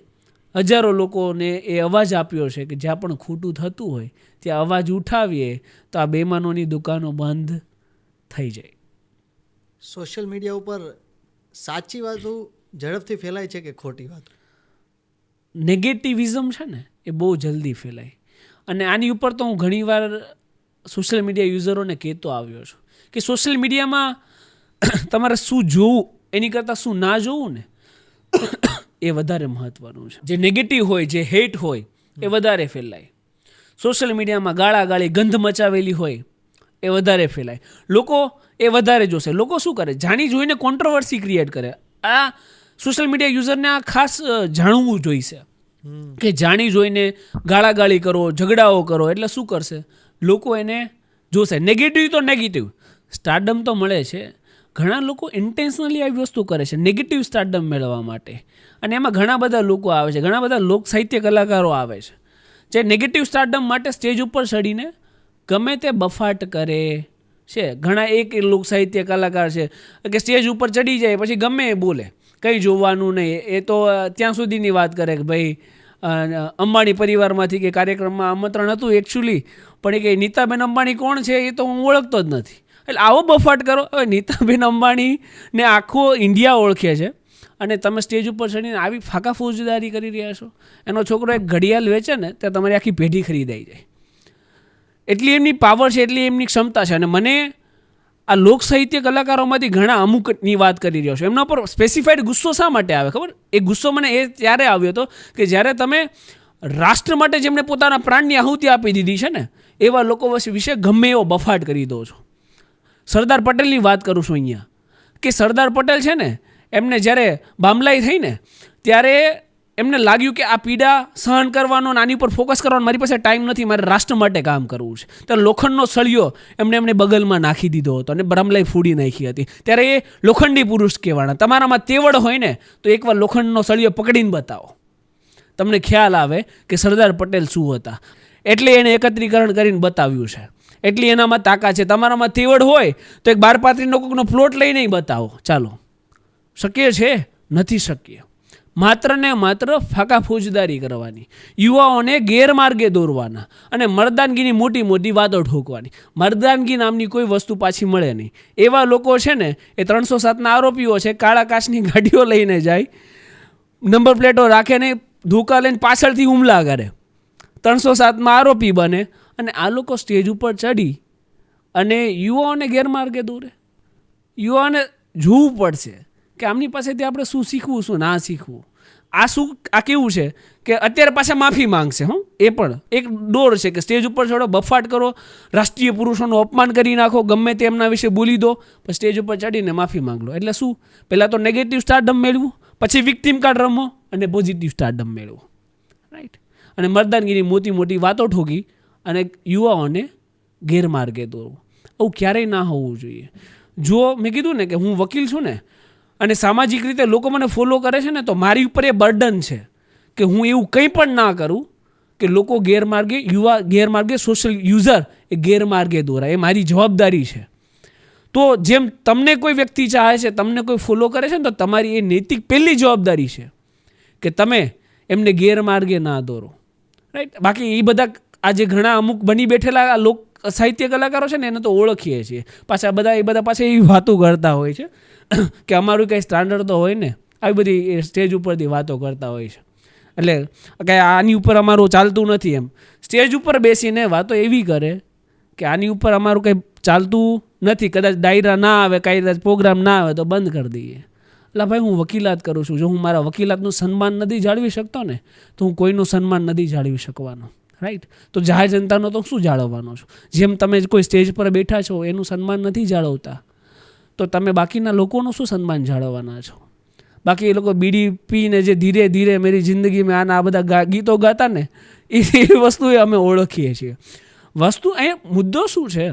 હજારો લોકોને એ અવાજ આપ્યો છે કે જ્યાં પણ ખોટું થતું હોય ત્યાં અવાજ ઉઠાવીએ તો આ બેમાનોની દુકાનો બંધ થઈ જાય. સોશિયલ મીડિયા ઉપર સાચી વાતો ઝડપથી ફેલાય છે કે ખોટી વાતો? નેગેટિવિઝમ છે ને એ બહુ જલ્દી ફેલાય. અને આની ઉપર તો હું ઘણીવાર સોશિયલ મીડિયા યુઝરોને કહેતો આવ્યો છું કે સોશિયલ મીડિયામાં તમારે શું જોવું એની કરતાં શું ના જોવું ને એ વધારે મહત્ત્વનું છે. જે નેગેટિવ હોય, જે હેટ હોય એ વધારે ફેલાય. સોશિયલ મીડિયામાં ગાળાગાળી, ગંધ મચાવેલી હોય એ વધારે ફેલાય. લોકો એ વધારે જોશે. લોકો શું કરે, જાણી જોઈને કોન્ટ્રોવર્સી ક્રિએટ કરે. આ સોશિયલ મીડિયા યુઝરને આ ખાસ જાણવું જોઈશે કે જાણી જોઈને ગાળાગાળી કરો, ઝઘડાઓ કરો એટલે શું કરશે, લોકો એને જોશે. નેગેટિવ તો નેગેટિવ સ્ટારડમ તો મળે છે. ઘણા લોકો ઇન્ટેન્શનલી આવી વસ્તુ કરે છે નેગેટિવ સ્ટારડમ મેળવવા માટે, અને એમાં ઘણા બધા લોકો આવે છે, ઘણા બધા લોક સાહિત્ય કલાકારો આવે છે જે નેગેટિવ સ્ટારડમ માટે સ્ટેજ ઉપર ચડીને ગમે તે બફાટ કરે છે. ઘણા એક લોક સાહિત્ય કલાકાર છે કે સ્ટેજ ઉપર ચડી જાય પછી ગમે એ બોલે, કંઈ જોવાનું નહીં, એ તો ત્યાં સુધીની વાત કરે કે ભાઈ અંબાણી પરિવારમાંથી કે કાર્યક્રમમાં આમંત્રણ હતું એકચ્યુઅલી, પણ એ કે નીતાબેન અંબાણી કોણ છે એ તો હું ઓળખતો જ નથી. એટલે આવો બફાટ કરો. હવે નીતાબેન અંબાણીને આખો ઇન્ડિયા ઓળખે છે અને તમે સ્ટેજ ઉપર ચડીને આવી ફાકા ફોજદારી કરી રહ્યા છો. એનો છોકરો એક ઘડિયાળ વેચે ને ત્યાં તમારી આખી પેઢી ખરીદાઈ જાય. એટલી એમની પાવર છે, એટલી એમની ક્ષમતા છે. અને મને આ લોક સાહિત્ય કલાકારોમાંથી ઘણા અમુકની વાત કરી રહ્યો છું, એમના પર સ્પેસિફાઈડ ગુસ્સો શા માટે આવે ખબર? એ ગુસ્સો મને એ ત્યારે આવ્યો હતો કે જ્યારે તમે રાષ્ટ્ર માટે જેમણે પોતાના પ્રાણની આહુતિ આપી દીધી છે ને એવા લોકો વિશે ગમે એવો બફાટ કરી દો છો. સરદાર પટેલની વાત કરું છું અહીંયા, કે સરદાર પટેલ છે ને એમને જ્યારે બામલાઈ થઈ ને ત્યારે એમને લાગ્યું કે આ પીડા સહન કરવાનો, આની ઉપર ફોકસ કરવાનો મારી પાસે ટાઈમ નથી, મારે રાષ્ટ્ર માટે કામ કરવું છે. ત્યારે લોખંડનો સળિયો એમને બગલમાં નાખી દીધો હતો અને બામલાઈ ફૂડી નાખી હતી. ત્યારે એ લોખંડી પુરુષ કહેવાના. તમારામાં તેવડ હોય ને તો એકવાર લોખંડનો સળિયો પકડીને બતાવો, તમને ખ્યાલ આવે કે સરદાર પટેલ શું હતા. એટલે એને એકત્રીકરણ કરીને બતાવ્યું છે, એટલી એનામાં તાકાત છે. તમારામાં તેવડ હોય તો એક 12-35 કોકનો પ્લોટ લઈને બતાવો, ચાલો. શક્ય છે? નથી શક્ય. માત્ર ને માત્ર ફાકા ફોજદારી કરવાની, યુવાઓને ગેરમાર્ગે દોરવાના અને મર્દાનગીની મોટી મોટી વાતો ઠોકવાની. મર્દાનગી નામની કોઈ વસ્તુ પાછી મળે નહીં. એવા લોકો છે ને એ 307ના આરોપીઓ છે, કાળા કાચની ગાડીઓ લઈને જાય, નંબર પ્લેટો રાખે ને ધોકા લઈને પાછળથી હુમલા કરે, 307માં આરોપી બને. અને આ લોકો સ્ટેજ ઉપર ચડી અને યુવાઓને ગેરમાર્ગે દોરે. યુવાઓને જોવું પડશે કે આમની પાસેથી આપણે શું શીખવું, શું ના શીખવું. આ કેવું છે કે અત્યારે પાછા માફી માંગશે. એ પણ એક દોર છે કે સ્ટેજ ઉપર ચડો, બફાટ કરો, રાષ્ટ્રીય પુરુષોનું અપમાન કરી નાખો, ગમે તે એમના વિશે બોલી દો, પછી સ્ટેજ ઉપર ચડીને માફી માંગ લો. એટલે શું? પહેલાં તો નેગેટિવ સ્ટારડમ મેળવું, પછી વિક્ટિમ કાર્ડ રમો અને પોઝિટિવ સ્ટારડમ મેળવો, રાઈટ? અને મર્દાનગીની મોટી મોટી વાતો ઠોકી અને યુવાઓને ગેરમાર્ગે દોરવું. આવું ક્યારેય ના હોવું જોઈએ. જો મેં કીધું ને કે હું વકીલ છું ને અને સામાજિક રીતે લોકો મને ફોલો કરે છે ને તો મારી ઉપર એ બર્ડન છે કે હું એવું કંઈ પણ ના કરું કે લોકો ગેરમાર્ગે સોશિયલ યુઝર એ ગેરમાર્ગે દોરાય. એ મારી જવાબદારી છે. તો જેમ તમને કોઈ વ્યક્તિ ચાહે છે, તમને કોઈ ફોલો કરે છે ને તો તમારી એ નૈતિક પહેલી જવાબદારી છે કે તમે એમને ગેરમાર્ગે ના દોરો, રાઈટ? બાકી એ બધા આજે ઘણા અમુક બની બેઠેલા લોક સાહિત્ય કલાકારો છે ને એને તો ઓળખીએ છીએ. પાછા એવી વાતો કરતા હોય છે કે અમારું કંઈ સ્ટાન્ડર્ડ તો હોય ને, આવી બધી સ્ટેજ ઉપરથી વાતો કરતા હોય છે. એટલે કે આની ઉપર અમારું ચાલતું નથી એમ સ્ટેજ ઉપર બેસીને વાતો એવી કરે કે આની ઉપર અમારું કંઈ ચાલતું નથી, કદાચ ડાયરા ના આવે, કદાચ પ્રોગ્રામ ના આવે તો બંધ કરી દઈએ. એટલે ભાઈ હું વકીલાત કરું છું, જો હું મારા વકીલાતનું સન્માન નથી જાળવી શકતો ને તો હું કોઈનું સન્માન નથી જાળવી શકવાનો, રાઈટ? તો જાહેર જનતાનો તો શું જાળવવાનો છું? જેમ તમે કોઈ સ્ટેજ પર બેઠા છો એનું સન્માન નથી જાળવતા તો તમે બાકીના લોકોનું શું સન્માન જાળવવાના છો? બાકી એ લોકો બીડી પીને જે ધીરે ધીરે મેરી જિંદગી મેં આ બધા ગીતો ગાતા ને એ વસ્તુ અમે ઓળખીએ છીએ. વસ્તુ અહીંયા મુદ્દો શું છે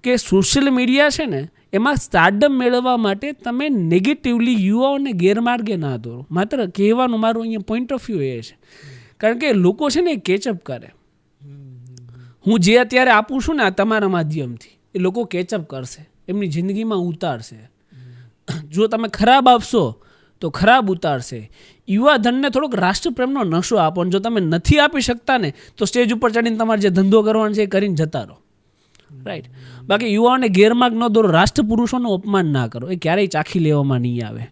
કે સોશિયલ મીડિયા છે ને એમાં સ્ટારડમ મેળવવા માટે તમે નેગેટિવલી યુવાઓને ગેરમાર્ગે ના દોરો. માત્ર કહેવાનું મારું અહીંયા પોઈન્ટ ઓફ વ્યૂ એ છે, કારણ કે લોકો છે ને કેચઅપ કરે. હું જે અત્યારે આપું છું ને આ તમારા માધ્યમથી એ લોકો કેચઅપ કરશે, એમની જિંદગીમાં ઉતારશે. જો તમે ખરાબ આપશો તો ખરાબ ઉતારશે. યુવા ધનને થોડોક રાષ્ટ્રપ્રેમનો નશો આપો. જો તમે નથી આપી શકતા ને તો સ્ટેજ ઉપર ચડીને તમારે જે ધંધો કરવાનો છે એ કરીને જતા રહો, રાઈટ? બાકી યુવાઓને ગેરમાર્ગ ન દોરો, રાષ્ટ્ર પુરુષોનું અપમાન ના કરો, એ ક્યારેય ચાખી લેવામાં નહીં આવે.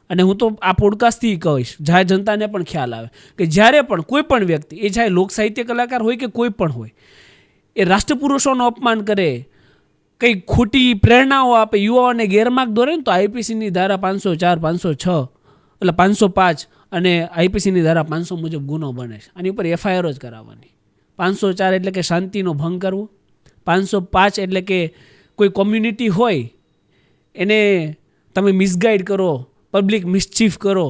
અને હું તો આ પોડકાસ્ટથી કહીશ, જાહેર જનતાને પણ ખ્યાલ આવે કે જ્યારે પણ કોઈ પણ વ્યક્તિ, એ ચાહે લોક સાહિત્ય કલાકાર હોય કે કોઈ પણ હોય, એ રાષ્ટ્રપુરુષોનું અપમાન કરે, કંઈ ખોટી પ્રેરણાઓ આપે, યુવાઓને ગેરમાર્ગ દોરે ને તો આઈપીસીની ધારા 504, 506 એટલે 505 અને આઈપીસીની ધારા 500 મુજબ ગુનો બને છે. આની ઉપર એફઆઈઆર જ કરાવવાની. 504 એટલે કે શાંતિનો ભંગ કરવો, 505 એટલે કે કોઈ કોમ્યુનિટી હોય એને તમે મિસગાઈડ કરો, પબ્લિક મિસચીફ કરો,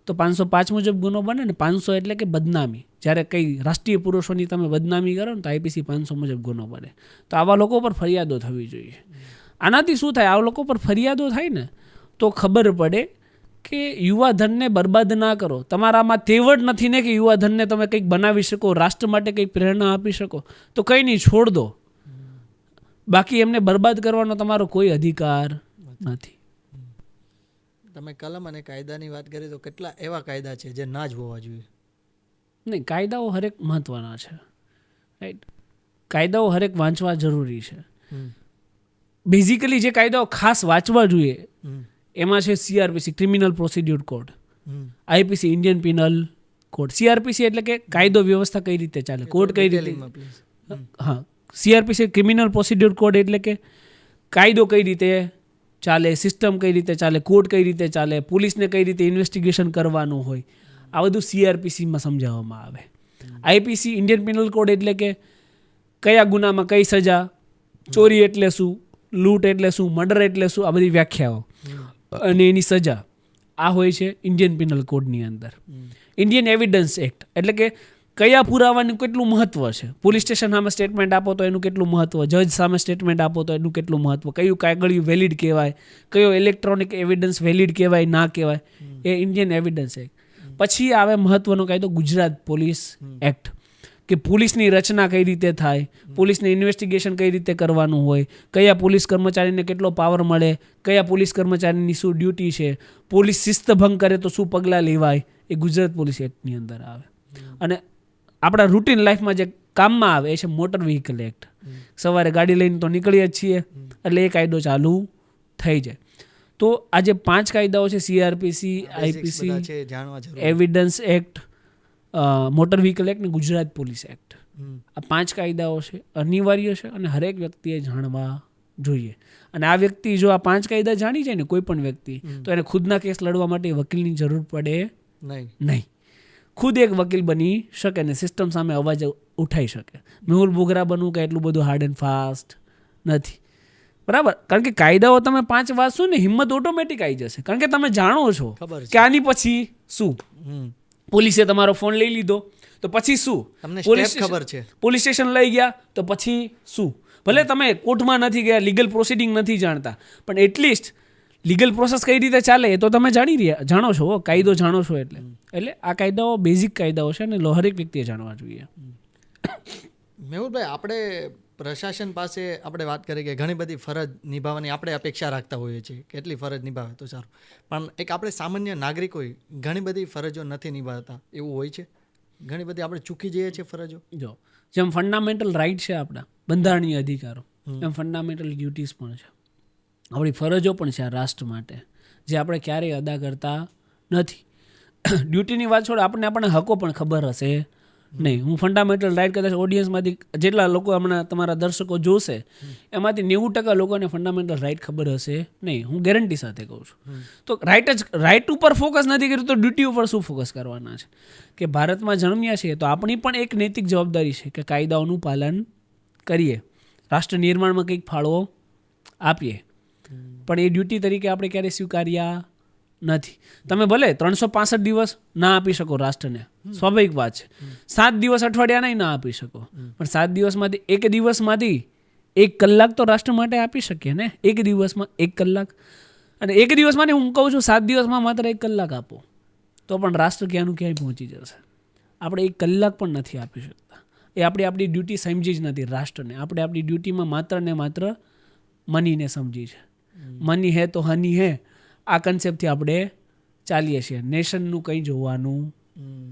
તો 505 મુજબ ગુનો બને ને. 500 એટલે કે બદનામી. જ્યારે કંઈ રાષ્ટ્રીય પુરુષોની તમે બદનામી કરો ને તો આઈપીસી 500 મુજબ ગુનો બને. તો આવા લોકો પર ફરિયાદો થવી જોઈએ. આનાથી શું થાય? આવા લોકો પર ફરિયાદો થાય ને તો ખબર પડે કે યુવાધનને બરબાદ ના કરો. તમારામાં તેવડ નથી ને કે યુવાધનને તમે કંઈક બનાવી શકો, રાષ્ટ્ર માટે કંઈક પ્રેરણા આપી શકો, તો કંઈ નહીં, છોડ દો. બાકી એમને બરબાદ કરવાનો તમારો કોઈ અધિકાર નથી. તમે કલમ અને કાયદાની વાત કરી તો કેટલા એવા કાયદા છે જે ના જ હોવા જોઈએ? નહીં, કાયદાઓ હરેક મહત્ત્વના છે, રાઈટ. કાયદાઓ હરેક વાંચવા જરૂરી છે. બેઝિકલી જે કાયદાઓ ખાસ વાંચવા જોઈએ એમાં છે CRPC, criminal procedure code, IPC, Indian penal code. CRPC એટલે કે કાયદો વ્યવસ્થા કઈ રીતે ચાલે, કોડ કઈ રીતે. હા, CRPC ક્રિમિનલ પ્રોસિડ્યુર કોડ એટલે કે કાયદો કઈ રીતે ચાલે, સિસ્ટમ કઈ રીતે ચાલે, કોર્ટ કઈ રીતે ચાલે, પોલીસને કઈ રીતે ઇન્વેસ્ટિગેશન કરવાનું હોય, આ બધું CRPCમાં સમજાવવામાં આવે. આઈપીસી, ઇન્ડિયન પિનલ કોડ એટલે કે કયા ગુનામાં કઈ સજા, ચોરી એટલે શું, લૂંટ એટલે શું, મર્ડર એટલે શું, આ બધી વ્યાખ્યાઓ અને એની સજા આ હોય છે ઇન્ડિયન પિનલ કોડની અંદર. ઇન્ડિયન એવિડન્સ એક્ટ એટલે કે કયા પુરાવાનું કેટલું મહત્વ છે. પોલીસ સ્ટેશન સામે સ્ટેટમેન્ટ આપો તો એનું કેટલું મહત્વ, જજ સામે સ્ટેટમેન્ટ આપો તો એનું કેટલું મહત્વ, કયું કાગળિયું વેલિડ કહેવાય, કયો ઇલેક્ટ્રોનિક એવિડન્સ વેલિડ કહેવાય, ના કહેવાય, એ ઇન્ડિયન એવિડન્સ એક્ટ. પછી આવે મહત્વનો કાયદો ગુજરાત પોલીસ એક્ટ, કે પોલીસની રચના કઈ રીતે થાય, પોલીસને ઇન્વેસ્ટિગેશન કઈ રીતે કરવાનું હોય, કયા પોલીસ કર્મચારીને કેટલો પાવર મળે, કયા પોલીસ કર્મચારીની શું ડ્યુટી છે, પોલીસ શિસ્ત ભંગ કરે તો શું પગલાં લેવાય, એ ગુજરાત પોલીસ એક્ટની અંદર આવે. અને આપણા રૂટીન લાઈફમાં જે કામમાં આવે એ છે મોટર વ્હીકલ એક્ટ. સવારે ગાડી લઈને તો નીકળીએ જ છીએ એટલે એ કાયદો ચાલુ થઈ જાય. તો આ જે 5 કાયદાઓ છે, CRPC, IPC, evidence act, motor vehicle act ને ગુજરાત પોલીસ એક્ટ, આ 5 કાયદાઓ છે, અનિવાર્ય છે અને હરેક વ્યક્તિએ જાણવા જોઈએ. અને આ વ્યક્તિ જો આ 5 કાયદા જાણી જાય ને, કોઈ પણ વ્યક્તિ, તો એને ખુદના કેસ લડવા માટે વકીલની જરૂર પડે નહીં. ખુદ એક વકીલ બની શકે ને સિસ્ટમ સામે અવાજ ઉઠાઈ શકે. મેહુલ બોગરા બનવું કે એટલું બધું હાર્ડ એન્ડ ફાસ્ટ નથી, બરાબર? કારણ કે કાયદાઓ તમે 5 વાંચશો ને હિંમત ઓટોમેટિક આવી જશે. કારણ કે તમે જાણો છો કે આની પછી શું. પોલીસે તમારો ફોન લઈ લીધો તો પછી શું, પોલીસ સ્ટેશન લઈ ગયા તો પછી શું. ભલે તમે કોર્ટમાં નથી ગયા, લીગલ પ્રોસિડિંગ નથી જાણતા, પણ એટલીસ્ટ લીગલ પ્રોસેસ કઈ રીતે ચાલે એ તો તમે જાણો છો, કાયદો જાણો છો. એટલે આ કાયદાઓ બેઝિક કાયદાઓ છે અને હરેક વ્યક્તિએ જાણવા જોઈએ. મેહુલભાઈ, આપણે પ્રશાસન પાસે આપણે વાત કરી કે ઘણી બધી ફરજ નિભાવવાની આપણે અપેક્ષા રાખતા હોઈએ છીએ, કેટલી ફરજ નિભાવે તો સારું. પણ એક આપણે સામાન્ય નાગરિક હોય, ઘણી બધી ફરજો નથી નિભાવતા એવું હોય છે. ઘણી બધી આપણે ચૂકી જઈએ છીએ ફરજો. જો જેમ ફંડામેન્ટલ રાઇટ છે આપણા બંધારણીય અધિકારો, એમ ફંડામેન્ટલ ડ્યુટીઝ પણ છે, આપણી ફરજો પણ છે આ રાષ્ટ્ર માટે, જે આપણે ક્યારેય અદા કરતા નથી. ડ્યુટીની વાત છોડ, આપણને હકો પણ ખબર હશે નહીં. હું ફંડામેન્ટલ રાઇટ કદાચ ઓડિયન્સમાંથી જેટલા લોકો હમણાં તમારા દર્શકો જોશે એમાંથી 90% લોકોને ફંડામેન્ટલ રાઇટ ખબર હશે નહીં. હું ગેરંટી સાથે કહું છું. તો રાઇટ ઉપર ફોકસ નથી કર્યું તો ડ્યુટી ઉપર શું ફોકસ કરવાના છે? કે ભારતમાં જન્મ્યા છીએ તો આપણી પણ એક નૈતિક જવાબદારી છે કે કાયદાઓનું પાલન કરીએ, રાષ્ટ્ર નિર્માણમાં કંઈક ફાળો આપીએ. પણ એ ડ્યુટી તરીકે આપણે ક્યારેય સ્વીકાર્યા નથી. તમે ભલે 365 દિવસ ના આપી શકો રાષ્ટ્રને, સ્વાભાવિક વાત છે. 7 દિવસ અઠવાડિયાના ના આપી શકો, પણ 7 દિવસમાંથી એક દિવસમાંથી 1 કલાક તો રાષ્ટ્ર માટે આપી શકીએ ને. એક દિવસમાં 1 કલાક, અને એક દિવસમાં હું કહું છું 7 દિવસમાં માત્ર 1 કલાક આપો તો પણ રાષ્ટ્ર ક્યાંનું ક્યાંય પહોંચી જશે. આપણે 1 કલાક પણ નથી આપી શકતા. એ આપણી ડ્યુટી સમજી જ નથી રાષ્ટ્રને. આપણે આપણી ડ્યુટીમાં માત્ર ને માત્ર મનીને સમજી છે. મની હે તો હની હે, આ કન્સેપ્ટથી આપણે ચાલીએ છીએ. નેશનનું કંઈ જોવાનું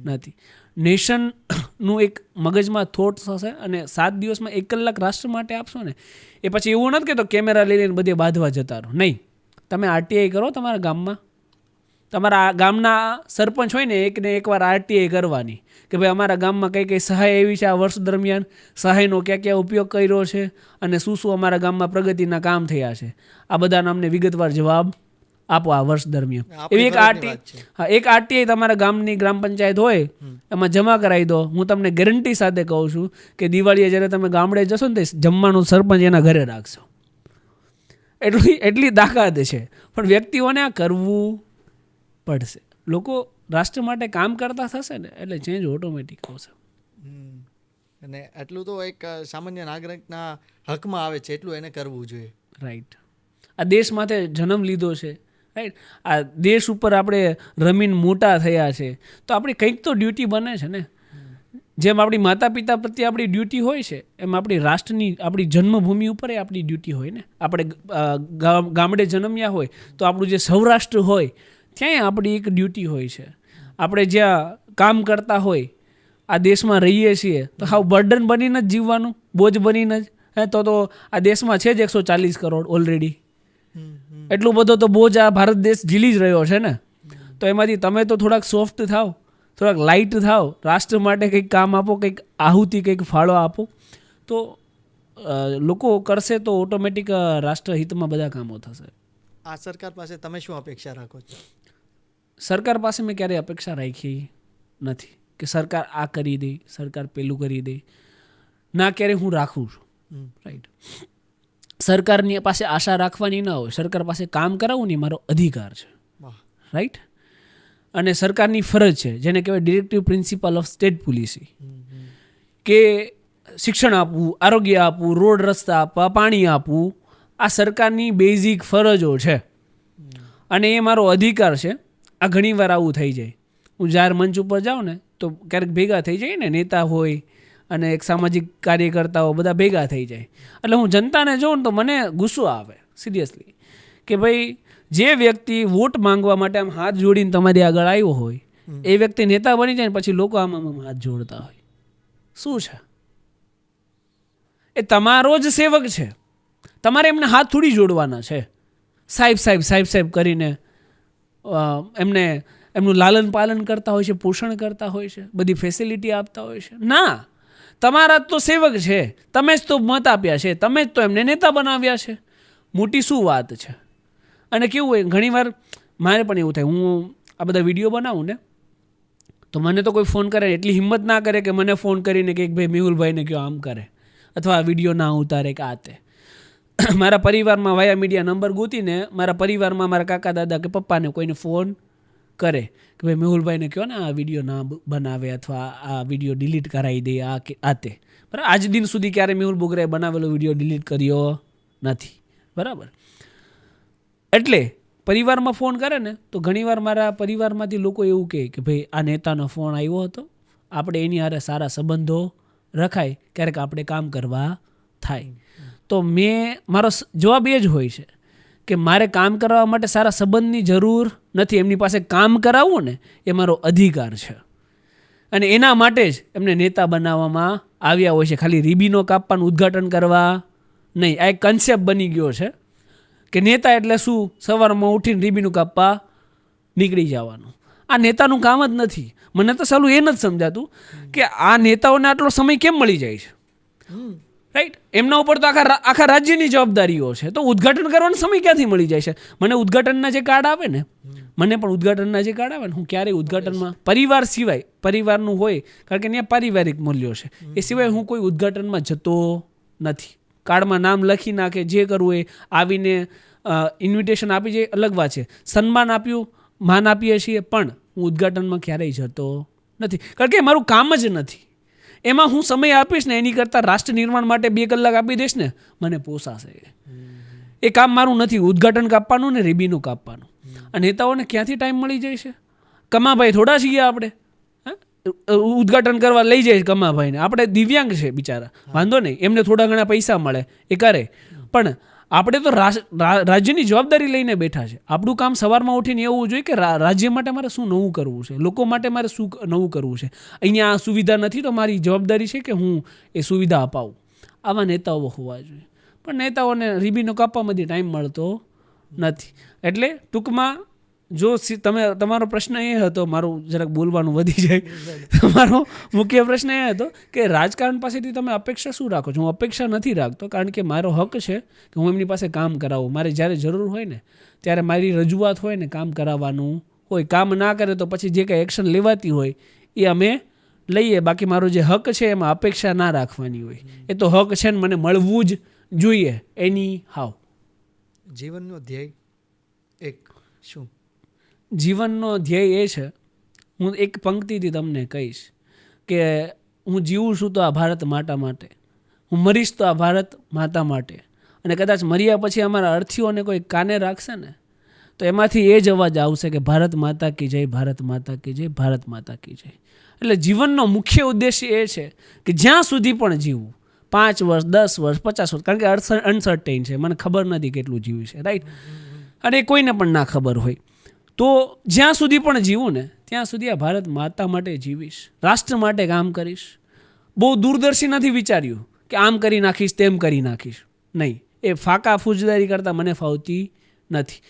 નથી. નેશનનું એક મગજમાં થોટ્સ હશે અને 7 દિવસમાં 1 કલાક રાષ્ટ્ર માટે આપશો ને, એ પછી એવું નથી કે તો કેમેરા લઈ લઈને બધે બાંધવા જતા રહો. નહીં, તમે RTI કરો તમારા ગામમાં. તમારા ગામના સરપંચ હોય ને એકને એકવાર RTI કરવાની કે ભાઈ અમારા ગામમાં કઈ કઈ સહાય એવી છે આ વર્ષ દરમિયાન, સહાયનો ક્યાં ક્યાં ઉપયોગ કર્યો છે અને શું શું અમારા ગામમાં પ્રગતિના કામ થયા છે, આ બધાના અમને વિગતવાર જવાબ આપો આ વર્ષ દરમિયાન. એવી એક RTI તમારા ગામની ગ્રામ પંચાયત હોય એમાં જમા કરાવી દો. હું તમને ગેરંટી સાથે કહું છું કે દિવાળીએ જ્યારે તમે ગામડે જશો ને તે જમવાનું સરપંચ એના ઘરે રાખશો. એટલી તાકાત છે. પણ વ્યક્તિઓને આ કરવું પડશે. લોકો રાષ્ટ્ર માટે કામ કરતા થશે ને એટલે ચેન્જ ઓટોમેટિક આવશે. અને એટલું તો એક સામાન્ય નાગરિકના હકમાં આવે છે, એટલું એને કરવું જોઈએ. રાઈટ. આ દેશ માટે જન્મ લીધો છે, રાઈટ. આ દેશ ઉપર આપણે રમીને મોટા થયા છે, તો આપણી કંઈક તો ડ્યુટી બને છે ને. જેમ આપણી માતા પિતા પ્રત્યે આપણી ડ્યુટી હોય છે, એમ આપણી રાષ્ટ્રની, આપણી જન્મભૂમિ ઉપર એ આપણી ડ્યુટી હોય ને. આપણે ગામડે જન્મ્યા હોય તો આપણું જે સૌરાષ્ટ્ર હોય ત્યાંય આપણી એક ડ્યુટી હોય છે. આપણે જ્યાં કામ કરતા હોય, આ દેશમાં રહીએ છીએ તો હાવ બર્ડન બનીને જ જીવવાનું, બોજ બનીને જ. તો આ દેશમાં છે જ 140 કરોડ ઓલરેડી. એટલું બધો તો બોજ આ ભારત દેશ ઝીલી જ રહ્યો છે ને. તો એમાંથી તમે તો થોડાક સોફ્ટ થાવ, થોડાક લાઇટ થાવ, રાષ્ટ્ર માટે કંઈક કામ આપો, કંઈક આહુતિ, કંઈક ફાળો આપો, તો લોકો કરશે તો ઓટોમેટિક રાષ્ટ્રહિતમાં બધા કામો થશે. આ સરકાર પાસે તમે શું અપેક્ષા રાખો છો? સરકાર પાસે મેં ક્યારેય અપેક્ષા રાખી નથી કે સરકાર આ કરી દે, સરકાર પેલું કરી દે. ના, ક્યારે હું રાખું છું. રાઈટ. સરકારની પાસે આશા રાખવાની ના હોય. સરકાર પાસે કામ કરાવવું ને મારો અધિકાર છે. રાઈટ. અને સરકારની ફરજ છે, જેને કહેવાય directive principal of state policy, કે શિક્ષણ આપવું, આરોગ્ય આપવું, રોડ રસ્તા આપવા, પાણી આપવું, આ સરકારની બેઝિક ફરજો છે અને એ મારો અધિકાર છે. આ ઘણીવાર આવું થઈ જાય. હું જ્યારે મંચ ઉપર જાઉં ને તો ક્યારેક ભેગા થઈ જાય ને, નેતા હોય અને એક સામાજિક કાર્યકર્તાઓ બધા ભેગા થઈ જાય, એટલે હું જનતાને જોઉં ને તો મને ગુસ્સો આવે સિરિયસલી, કે ભાઈ જે વ્યક્તિ વોટ માંગવા માટે આમ હાથ જોડીને તમારી આગળ આવ્યો હોય, એ વ્યક્તિ નેતા બની જાય ને પછી લોકો આમ હાથ જોડતા હોય. શું છે? એ તમારો જ સેવક છે, તમારે એમને હાથ થોડી જોડવાના છે. સાહેબ સાહેબ સાહેબ સાહેબ કરીને એમને એમનું લાલન પાલન કરતા હોય છે, પોષણ કરતા હોય છે, બધી ફેસિલિટી આપતા હોય છે. ના, તમારા જ તો સેવક છે, તમે જ તો મત આપ્યા છે, તમે જ તો એમને નેતા બનાવ્યા છે. મોટી શું વાત છે? અને કેવું હોય, ઘણીવાર મારે પણ એવું થાય, હું આ બધા વિડીયો બનાવું ને તો મને તો કોઈ ફોન કરે, એટલી હિંમત ના કરે કે મને ફોન કરીને કે ભાઈ મેહુલભાઈને કયો આમ કરે, અથવા આ વિડીયો ના ઉતારે કે આ તે. મારા પરિવારમાં વાયા મીડિયા નંબર ગોતીને મારા પરિવારમાં મારા કાકા દાદા કે પપ્પાને કોઈને ફોન કરે કે ભાઈ મેહુલભાઈને કહો ને આ વિડીયો ના બનાવે, અથવા આ વિડીયો ડિલીટ કરાવી દે, આ કે આ તે. બરાબર. આજ દિન સુધી ક્યારે મેહુલ બોગરાએ બનાવેલો વિડીયો ડિલીટ કર્યો નથી. બરાબર. એટલે પરિવારમાં ફોન કરે ને તો ઘણીવાર મારા પરિવારમાંથી લોકો એવું કહે કે ભાઈ આ નેતાનો ફોન આવ્યો હતો, આપણે એની હારે સારા સંબંધો રખાય, ક્યારેક આપણે કામ કરવા થાય. તો મારો જવાબ એ જ હોય છે કે મારે કામ કરવા માટે સારા સંબંધની જરૂર નથી. એમની પાસે કામ કરાવવું ને એ મારો અધિકાર છે, અને એના માટે જ એમને નેતા બનાવવામાં આવ્યા હોય છે. ખાલી રીબીનો કાપવાનું ઉદ્ઘાટન કરવા નહીં. આ એક કન્સેપ્ટ બની ગયો છે કે નેતા એટલે શું, સવારમાં ઉઠીને રીબીનું કાપવા નીકળી જવાનું. આ નેતાનું કામ જ નથી. મને તો સાલું એ નથી સમજાતું કે આ નેતાઓને આટલો સમય કેમ મળી જાય છે. રાઈટ. એમના ઉપર તો આખા રાજ્યની જવાબદારીઓ છે, તો ઉદ્ઘાટન કરવાનો સમય ક્યાંથી મળી જાય છે? મને ઉદ્ઘાટનના જે કાર્ડ આવે ને, મને પણ ઉદ્ઘાટનના જે કાર્ડ આવે ને, હું ક્યારેય ઉદ્ઘાટનમાં પરિવાર સિવાય, પરિવારનું હોય કારણ કે ત્યાં પારિવારિક મૂલ્યો છે, એ સિવાય હું કોઈ ઉદ્ઘાટનમાં જતો નથી. કાર્ડમાં નામ લખી નાખે, જે કરવું એ આવીને ઇન્વિટેશન આપી જાય, અલગ વાત છે. સન્માન આપ્યું, માન આપીએ છીએ, પણ હું ઉદ્ઘાટનમાં ક્યારેય જતો નથી, કારણ કે મારું કામ જ નથી. એમાં હું સમય આપીશ ને એની કરતાં રાષ્ટ્ર નિર્માણ માટે 2 કલાક આપી દઈશ ને મને પોસાશે. એ કામ મારું નથી, ઉદ્ઘાટન કાપવાનું ને રીબીનું કાપવાનું. આ નેતાઓને ક્યાંથી ટાઈમ મળી જાય છે? કમાભાઈ થોડા છીએ આપણે, ઉદ્ઘાટન કરવા લઈ જાય કમાભાઈને. આપણે દિવ્યાંગ છે બિચારા, વાંધો નહીં, એમને થોડા ઘણા પૈસા મળે એ કરે, પણ આપણે તો રાજ્યની જવાબદારી લઈને બેઠા છે. આપણું કામ સવારમાં ઉઠીને એવું જોઈએ કે રાજ્ય માટે મારે શું નવું કરવું છે, લોકો માટે મારે શું નવું કરવું છે. અહીંયા આ સુવિધા નથી તો મારી જવાબદારી છે કે હું એ સુવિધા અપાવું. આવા નેતાઓ હોવા જોઈએ, પણ નેતાઓને રીબીનો કાપવામાંથી ટાઈમ મળતો નથી. એટલે ટૂંકમાં જો તમારો પ્રશ્ન એ હતો, મારું જરાક બોલવાનું વધી જાય, તમારો મુખ્ય પ્રશ્ન એ હતો કે રાજકારણ પાસેથી તમે અપેક્ષા શું રાખો છો? હું અપેક્ષા નથી રાખતો, કારણ કે મારો હક છે કે હું એમની પાસે કામ કરાવું. મારે જ્યારે જરૂર હોય ને ત્યારે મારી રજૂઆત હોય ને કામ કરાવવાનું હોય. કામ ના કરે તો પછી જે કંઈ એક્શન લેવાતી હોય એ અમે લઈએ. બાકી મારો જે હક છે એમાં અપેક્ષા ના રાખવાની હોય. એ તો હક છે ને મને મળવું જ જોઈએ એની હાવ. જીવનનો ધ્યેય એક શું? જીવનનો ધ્યેય એ છે હું એક પંક્તિથી તમને કહીશ કે હું જીવું છું તો આ ભારત માતા માટે, હું મરીશ તો આ ભારત માતા માટે, અને કદાચ મર્યા પછી અમારા અર્થીઓને કોઈ કાને રાખશે ને તો એમાંથી એ જ અવાજ આવશે કે ભારત માતા કી જય, ભારત માતા કી જય, ભારત માતા કી જય. એટલે જીવનનો મુખ્ય ઉદ્દેશ્ય એ છે કે જ્યાં સુધી પણ જીવવું, 5 વર્ષ, 10 વર્ષ, 50 વર્ષ, કારણ કે અનસર્ટેન છે, મને ખબર નથી કેટલું જીવ્યું છે, રાઈટ, અને કોઈને પણ ના ખબર હોય, તો જ્યાં સુધી પણ જીવું ને ત્યાં સુધી આ ભારત માતા માટે જીવીશ, રાષ્ટ્ર માટે કામ કરીશ. બહુ દૂરદર્શી નથી વિચાર્યું કે આમ કરી નાખીશ, તેમ કરી નાખીશ, નહીં, એ ફાકા ફૂજદારી કરતાં મને ફાવતી નથી.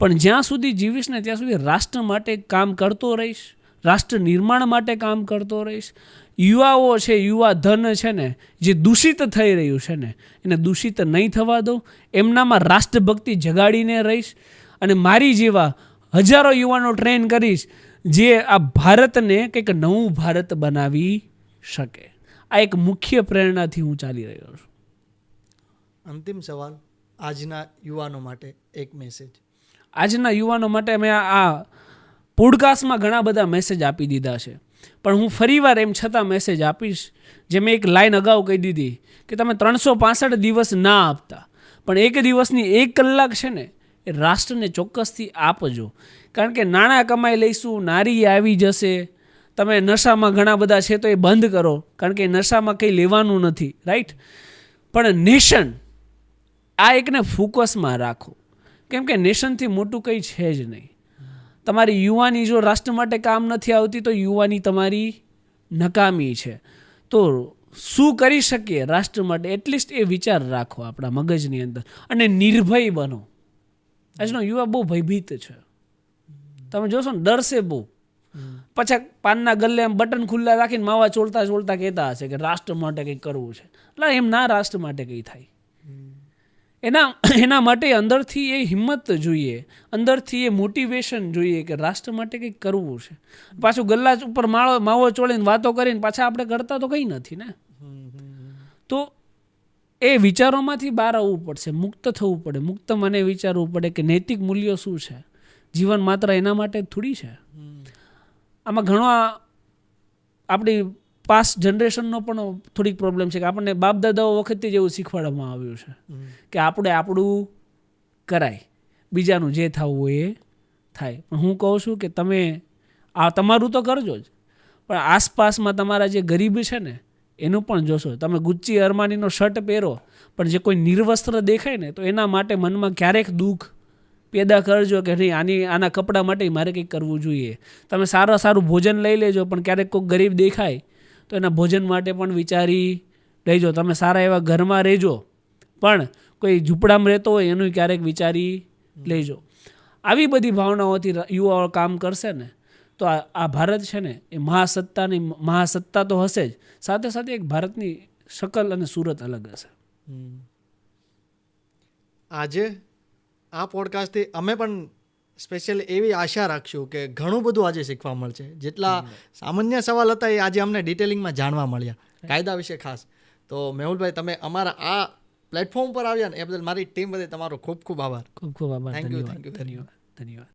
પણ જ્યાં સુધી જીવીશ ને ત્યાં સુધી રાષ્ટ્ર માટે કામ કરતો રહીશ, રાષ્ટ્ર નિર્માણ માટે કામ કરતો રહીશ. યુવાઓ છે, યુવા ધન છે ને જે દૂષિત થઈ રહ્યું છે ને એને દૂષિત નહીં થવા દો, એમનામાં રાષ્ટ્રભક્તિ જગાડીને રહીશ, અને મારી જેવા હજારો યુવાનો ટ્રેન કરીશ જે આ ભારતને કંઈક નવું ભારત બનાવી શકે. આ એક મુખ્ય પ્રેરણાથી હું ચાલી રહ્યો છું. અંતિમ સવાલ, આજના યુવાનો માટે એક મેસેજ. આજના યુવાનો માટે મેં આ પોડકાસ્ટમાં ઘણા બધા મેસેજ આપી દીધા છે, પણ હું ફરીવાર એમ છતાં મેસેજ આપીશ, જે મેં એક લાઈન અગાઉ કહી દીધી કે તમે 365 દિવસ ના આપતા પણ એક દિવસની 1 કલાક છે ને એ રાષ્ટ્રને ચોક્કસથી આપજો. કારણ કે નાણાં કમાઈ લઈશું, નારી આવી જશે, તમે નશામાં ઘણા બધા છે તો એ બંધ કરો, કારણ કે નશામાં કંઈ લેવાનું નથી, રાઈટ, પણ નેશન આ એકને ફોકસમાં રાખો, કેમ કે નેશનથી મોટું કંઈ છે જ નહીં. તમારી યુવાની જો રાષ્ટ્ર માટે કામ નથી આવતી તો યુવાની તમારી નકામી છે. તો શું કરી શકીએ રાષ્ટ્ર માટે, એટલીસ્ટ એ વિચાર રાખો આપણા મગજની અંદર, અને નિર્ભય બનો. આજનો યુવા બહુ ભયભીત છે, તમે જોશો ને ડરશે બહુ. પાછા પાનના ગલ્લે એમ બટન ખુલ્લા રાખીને માવા ચોળતા ચોળતા કહેતા હશે કે રાષ્ટ્ર માટે કંઈક કરવું છે. એટલે એમ ના રાષ્ટ્ર માટે કંઈ થાય, એના માટે અંદરથી એ હિંમત જોઈએ, અંદરથી એ મોટિવેશન જોઈએ કે રાષ્ટ્ર માટે કંઈક કરવું છે. પાછું ગલ્લા ઉપર માવો ચોળીને વાતો કરીને પાછા આપણે કરતા તો કંઈ નથી ને. તો એ વિચારોમાંથી બહાર આવવું પડશે, મુક્ત થવું પડે. મુક્ત મને વિચારવું પડે કે નૈતિક મૂલ્યો શું છે, જીવન માત્ર એના માટે થોડી છે. આમાં ઘણો આપણી પાસ્ટ જનરેશનનો પણ થોડીક પ્રોબ્લેમ છે કે આપણને બાપ દાદાઓ વખતથી જ એવું શીખવાડવામાં આવ્યું છે કે આપણે આપણું કરાય, બીજાનું જે થવું હોય એ થાય. પણ હું કહું છું કે તમે તમારું તો કરજો જ, પણ આસપાસમાં તમારા જે ગરીબ છે ને એનું પણ જોશો. તમે ગુચ્ચી અરમાનીનો શર્ટ પહેરો પણ જે કોઈ નિર્વસ્ત્ર દેખાય ને તો એના માટે મનમાં ક્યારેક દુઃખ પેદા કરજો કે નહીં, આના કપડાં માટે મારે કંઈક કરવું જોઈએ. તમે સારું ભોજન લઈ લેજો પણ ક્યારેક કોઈ ગરીબ દેખાય તો એના ભોજન માટે પણ વિચારી લેજો. તમે સારા એવા ઘરમાં રહેજો પણ કોઈ ઝૂંપડામાં રહેતો હોય એનું ક્યારેક વિચારી લેજો. આવી બધી ભાવનાઓથી યુવાઓ કામ કરશે ને તો આ ભારત છે ને એ મહાસત્તા તો હશે જ, સાથે સાથે એક ભારતની શકલ અને સુરત અલગ હશે. આજે આ પોડકાસ્ટથી અમે પણ સ્પેશિયલી એવી આશા રાખશું કે ઘણું બધું આજે શીખવા મળશે. જેટલા સામાન્ય સવાલ હતા એ આજે અમને ડિટેલિંગમાં જાણવા મળ્યા, કાયદા વિશે ખાસ. તો મેહુલભાઈ, તમે અમારા આ પ્લેટફોર્મ પર આવ્યા ને એ બદલ મારી ટીમ બદલ તમારો ખૂબ ખૂબ આભાર. ખૂબ ખૂબ આભાર. Thank you. ધન્યવાદ.